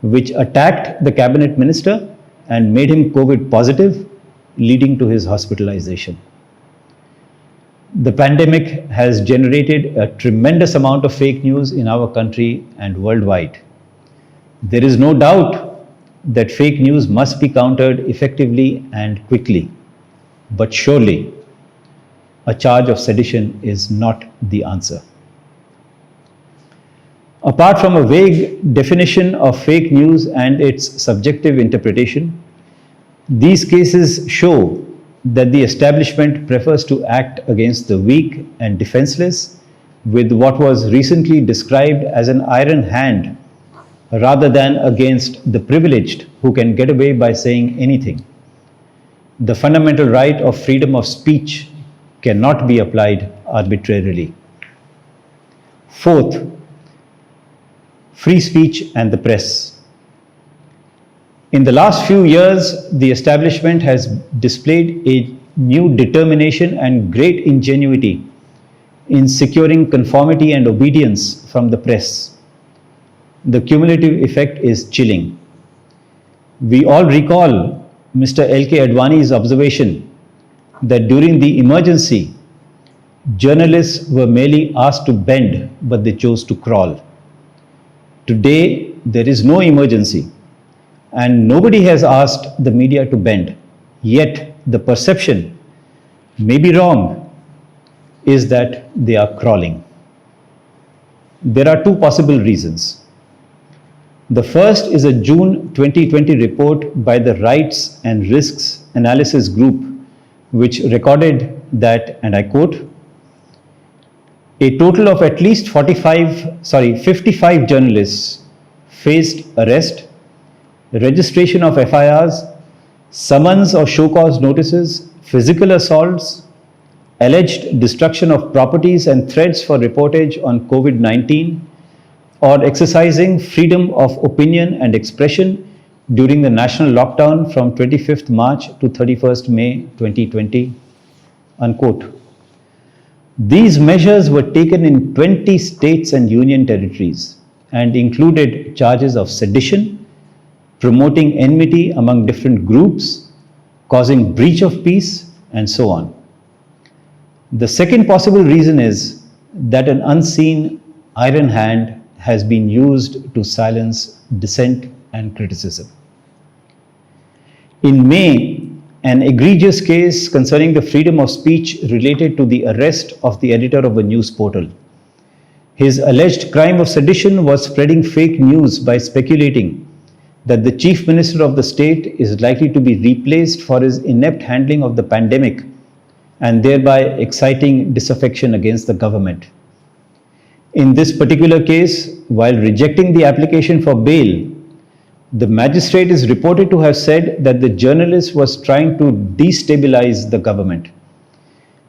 which attacked the cabinet minister and made him COVID positive, leading to his hospitalization. The pandemic has generated a tremendous amount of fake news in our country and worldwide. There is no doubt that fake news must be countered effectively and quickly, but surely a charge of sedition is not the answer. Apart from a vague definition of fake news and its subjective interpretation, these cases show that the establishment prefers to act against the weak and defenseless with what was recently described as an iron hand, rather than against the privileged who can get away by saying anything. The fundamental right of freedom of speech cannot be applied arbitrarily. Fourth, free speech and the press. In the last few years, the establishment has displayed a new determination and great ingenuity in securing conformity and obedience from the press. The cumulative effect is chilling. We all recall Mr. L.K. Advani's observation that during the emergency, journalists were merely asked to bend, but they chose to crawl. Today, there is no emergency, and nobody has asked the media to bend. Yet, the perception, may be wrong, is that they are crawling. There are two possible reasons. The first is a June 2020 report by the Rights and Risks Analysis Group, which recorded that, and I quote, a total of at least 55 journalists faced arrest, registration of FIRs, summons or show cause notices, physical assaults, alleged destruction of properties and threats for reportage on COVID-19, or exercising freedom of opinion and expression during the national lockdown from 25th March to 31st May 2020, unquote. These measures were taken in 20 states and union territories and included charges of sedition, promoting enmity among different groups, causing breach of peace, and so on. The second possible reason is that an unseen iron hand has been used to silence dissent and criticism. In May, an egregious case concerning the freedom of speech related to the arrest of the editor of a news portal. His alleged crime of sedition was spreading fake news by speculating that the chief minister of the state is likely to be replaced for his inept handling of the pandemic and thereby exciting disaffection against the government. In this particular case, while rejecting the application for bail, the magistrate is reported to have said that the journalist was trying to destabilize the government,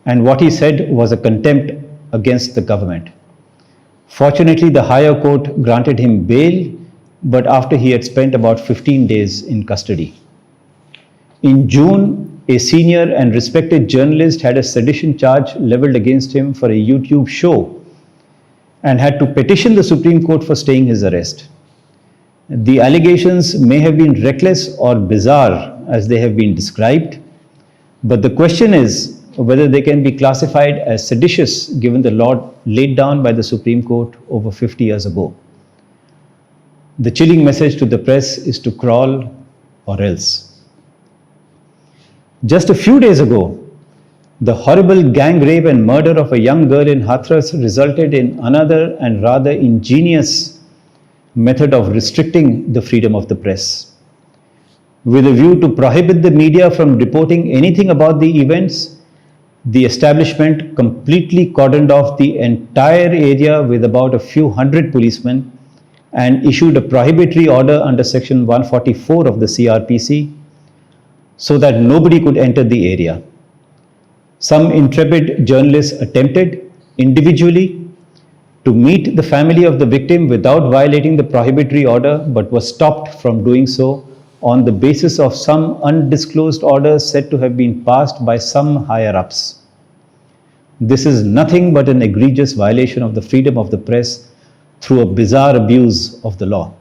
and what he said was a contempt against the government. Fortunately, the higher court granted him bail, but after he had spent about 15 days in custody. In June, a senior and respected journalist had a sedition charge leveled against him for a YouTube show and had to petition the Supreme Court for staying his arrest. The allegations may have been reckless or bizarre as they have been described, but the question is whether they can be classified as seditious given the law laid down by the Supreme Court over 50 years ago. The chilling message to the press is to crawl or else. Just a few days ago, the horrible gang rape and murder of a young girl in Hathras resulted in another and rather ingenious method of restricting the freedom of the press. With a view to prohibit the media from reporting anything about the events, the establishment completely cordoned off the entire area with about a few hundred policemen and issued a prohibitory order under section 144 of the CRPC so that nobody could enter the area. Some intrepid journalists attempted individually to meet the family of the victim without violating the prohibitory order, but were stopped from doing so on the basis of some undisclosed orders said to have been passed by some higher-ups. This is nothing but an egregious violation of the freedom of the press through a bizarre abuse of the law.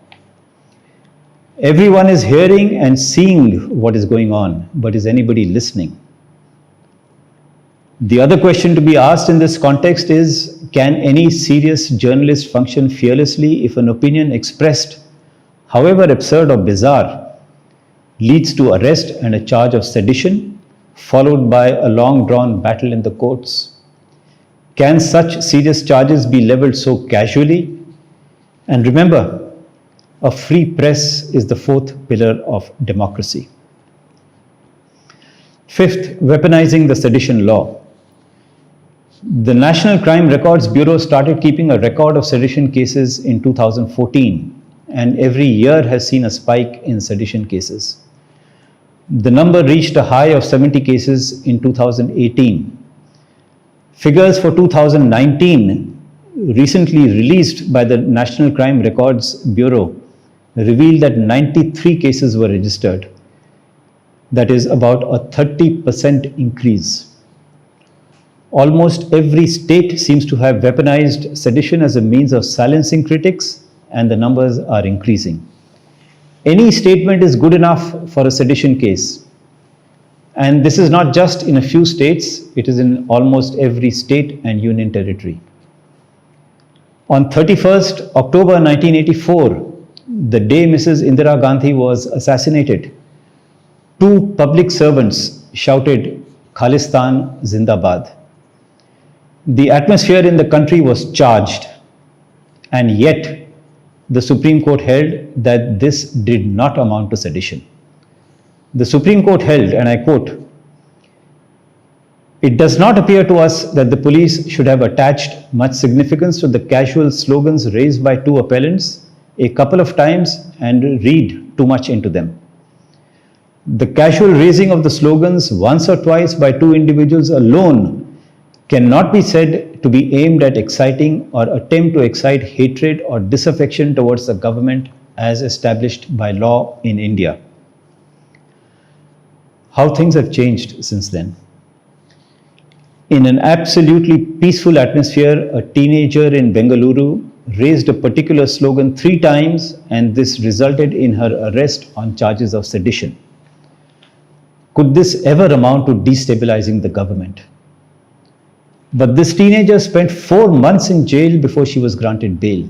Everyone is hearing and seeing what is going on, but is anybody listening? The other question to be asked in this context is, can any serious journalist function fearlessly if an opinion expressed, however absurd or bizarre, leads to arrest and a charge of sedition, followed by a long-drawn battle in the courts? Can such serious charges be leveled so casually? And remember, a free press is the fourth pillar of democracy. Fifth, weaponizing the sedition law. The National Crime Records Bureau started keeping a record of sedition cases in 2014 and every year has seen a spike in sedition cases. The number reached a high of 70 cases in 2018. Figures for 2019, recently released by the National Crime Records Bureau, revealed that 93 cases were registered. That is about a 30% increase. Almost every state seems to have weaponized sedition as a means of silencing critics, and the numbers are increasing. Any statement is good enough for a sedition case. And this is not just in a few states, it is in almost every state and union territory. On 31st October 1984, the day Mrs. Indira Gandhi was assassinated, two public servants shouted, "Khalistan Zindabad." The atmosphere in the country was charged, and yet the Supreme Court held that this did not amount to sedition. The Supreme Court held, and I quote, "It does not appear to us that the police should have attached much significance to the casual slogans raised by two appellants a couple of times and read too much into them. The casual raising of the slogans once or twice by two individuals alone cannot be said to be aimed at exciting or attempt to excite hatred or disaffection towards the government as established by law in India." How things have changed since then. In an absolutely peaceful atmosphere, a teenager in Bengaluru raised a particular slogan 3 times, and this resulted in her arrest on charges of sedition. Could this ever amount to destabilizing the government? But this teenager spent 4 months in jail before she was granted bail.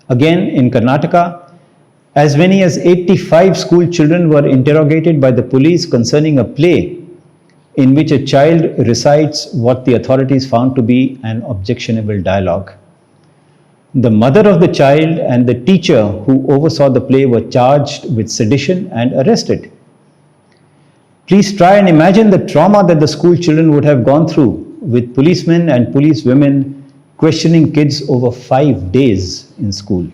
Again, in Karnataka, as many as 85 school children were interrogated by the police concerning a play in which a child recites what the authorities found to be an objectionable dialogue. The mother of the child and the teacher who oversaw the play were charged with sedition and arrested. Please try and imagine the trauma that the school children would have gone through with policemen and policewomen questioning kids over 5 days in school.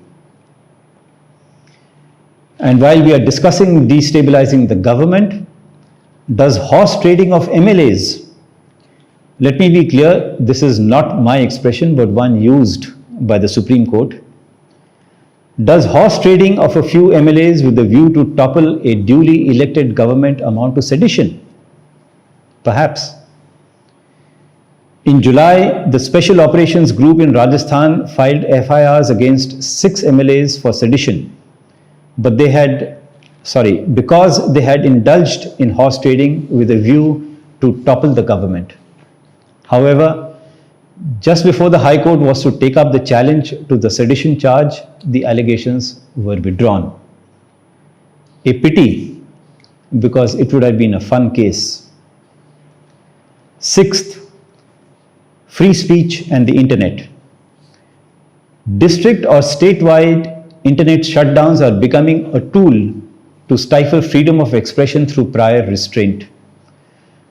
And while we are discussing destabilizing the government, does horse trading of MLAs, let me be clear, this is not my expression but one used by the Supreme Court. Does horse trading of a few MLAs with the view to topple a duly elected government amount to sedition? Perhaps. In July, the Special Operations Group in Rajasthan filed FIRs against 6 MLAs for sedition, but because they had indulged in horse trading with a view to topple the government. However, just before the High Court was to take up the challenge to the sedition charge, the allegations were withdrawn. A pity, because it would have been a fun case. 6th, free speech and the internet. District or statewide internet shutdowns are becoming a tool to stifle freedom of expression through prior restraint.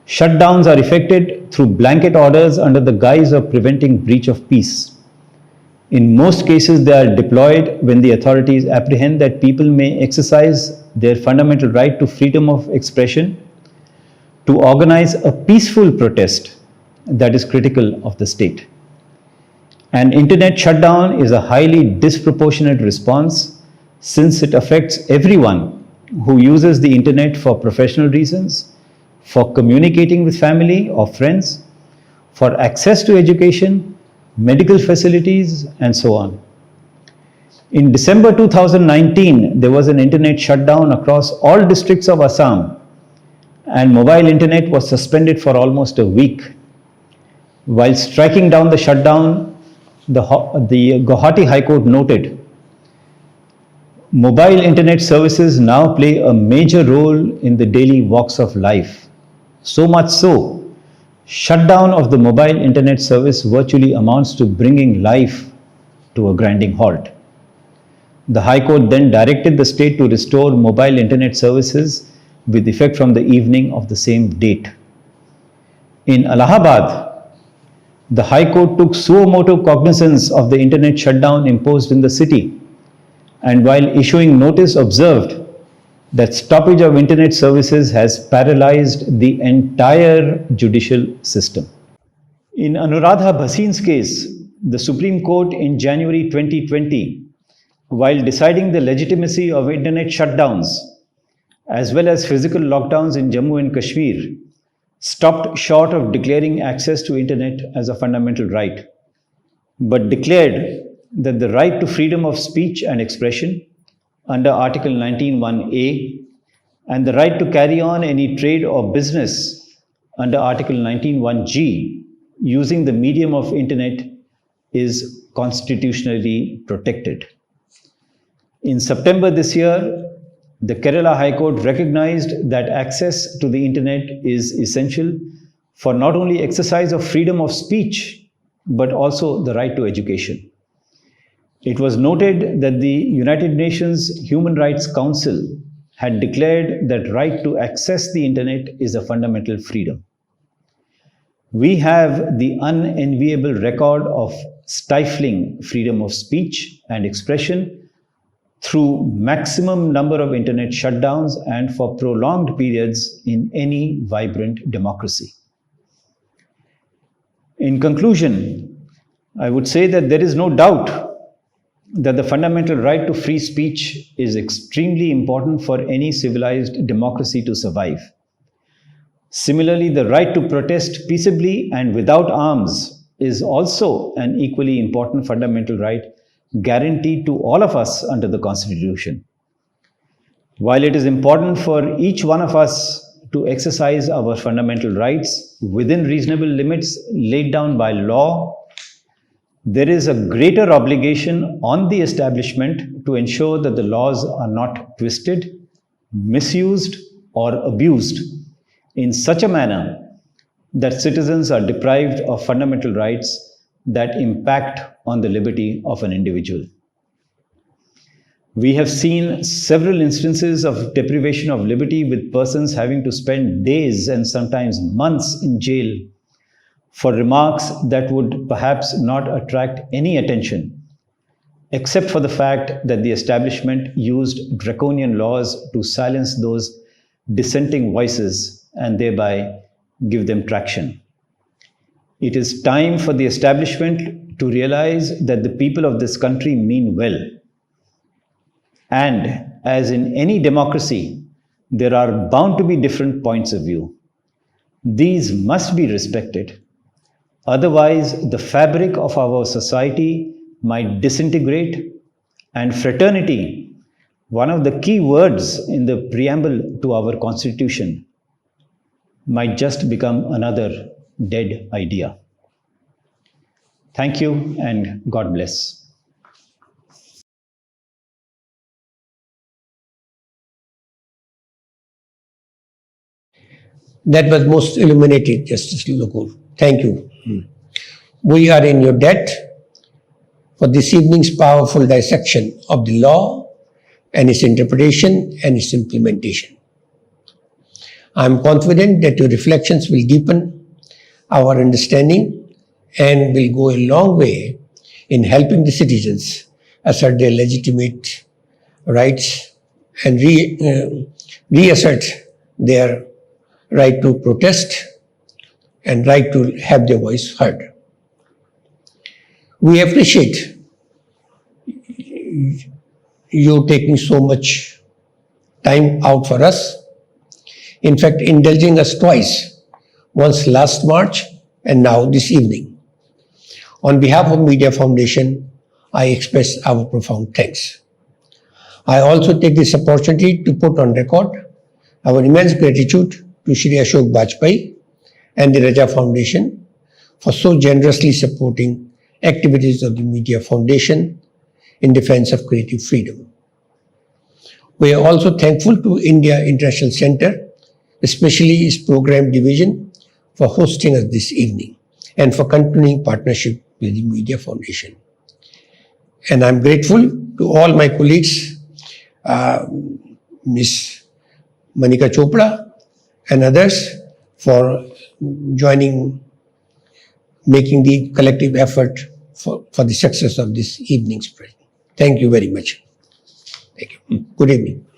Shutdowns are effected through blanket orders under the guise of preventing breach of peace. In most cases, they are deployed when the authorities apprehend that people may exercise their fundamental right to freedom of expression to organize a peaceful protest that is critical of the state. An internet shutdown is a highly disproportionate response since it affects everyone who uses the internet for professional reasons, for communicating with family or friends, for access to education, medical facilities, and so on. In December 2019, there was an internet shutdown across all districts of Assam, and mobile internet was suspended for almost a week. While striking down the shutdown, the Guwahati High Court noted, mobile internet services now play a major role in the daily walks of life. So much so, shutdown of the mobile internet service virtually amounts to bringing life to a grinding halt. The High Court then directed the state to restore mobile internet services with effect from the evening of the same date. In Allahabad, the High Court took suo motu cognizance of the internet shutdown imposed in the city and while issuing notice observed that stoppage of internet services has paralyzed the entire judicial system. In Anuradha Bhasin's case, the Supreme Court in January 2020, while deciding the legitimacy of internet shutdowns as well as physical lockdowns in Jammu and Kashmir, stopped short of declaring access to internet as a fundamental right, but declared that the right to freedom of speech and expression under Article 19(1)(a) and the right to carry on any trade or business under Article 19(1)(g) using the medium of internet is constitutionally protected. In September this year, the Kerala High Court recognized that access to the internet is essential for not only exercise of freedom of speech, but also the right to education. It was noted that the United Nations Human Rights Council had declared that right to access the internet is a fundamental freedom. We have the unenviable record of stifling freedom of speech and expression through maximum number of internet shutdowns and for prolonged periods in any vibrant democracy. In conclusion, I would say that there is no doubt that the fundamental right to free speech is extremely important for any civilized democracy to survive. Similarly, the right to protest peaceably and without arms is also an equally important fundamental right guaranteed to all of us under the Constitution. While it is important for each one of us to exercise our fundamental rights within reasonable limits laid down by law, there is a greater obligation on the establishment to ensure that the laws are not twisted, misused, or abused in such a manner that citizens are deprived of fundamental rights that impact on the liberty of an individual. We have seen several instances of deprivation of liberty with persons having to spend days and sometimes months in jail for remarks that would perhaps not attract any attention, except for the fact that the establishment used draconian laws to silence those dissenting voices and thereby give them traction. It is time for the establishment to realize that the people of this country mean well. And as in any democracy, there are bound to be different points of view. These must be respected. Otherwise, the fabric of our society might disintegrate, and fraternity, one of the key words in the preamble to our Constitution, might just become another dead idea. Thank you and God bless. That was most illuminating, Justice Lokur. Thank you. We are in your debt for this evening's powerful dissection of the law and its interpretation and its implementation. I am confident that your reflections will deepen our understanding and will go a long way in helping the citizens assert their legitimate rights and reassert their right to protest and right to have their voice heard. We appreciate you taking so much time out for us. In fact, indulging us twice, once last March and now this evening. On behalf of Media Foundation, I express our profound thanks. I also take this opportunity to put on record our immense gratitude to Shri Ashok Bajpai and the Raja Foundation for so generously supporting activities of the Media Foundation in defense of creative freedom. We are also thankful to India International Center, especially its program division, for hosting us this evening and for continuing partnership with the Media Foundation. And I'm grateful to all my colleagues, Ms. Manika Chopra and others for joining, making the collective effort for the success of this evening's program. Thank you very much. Thank you. Good evening.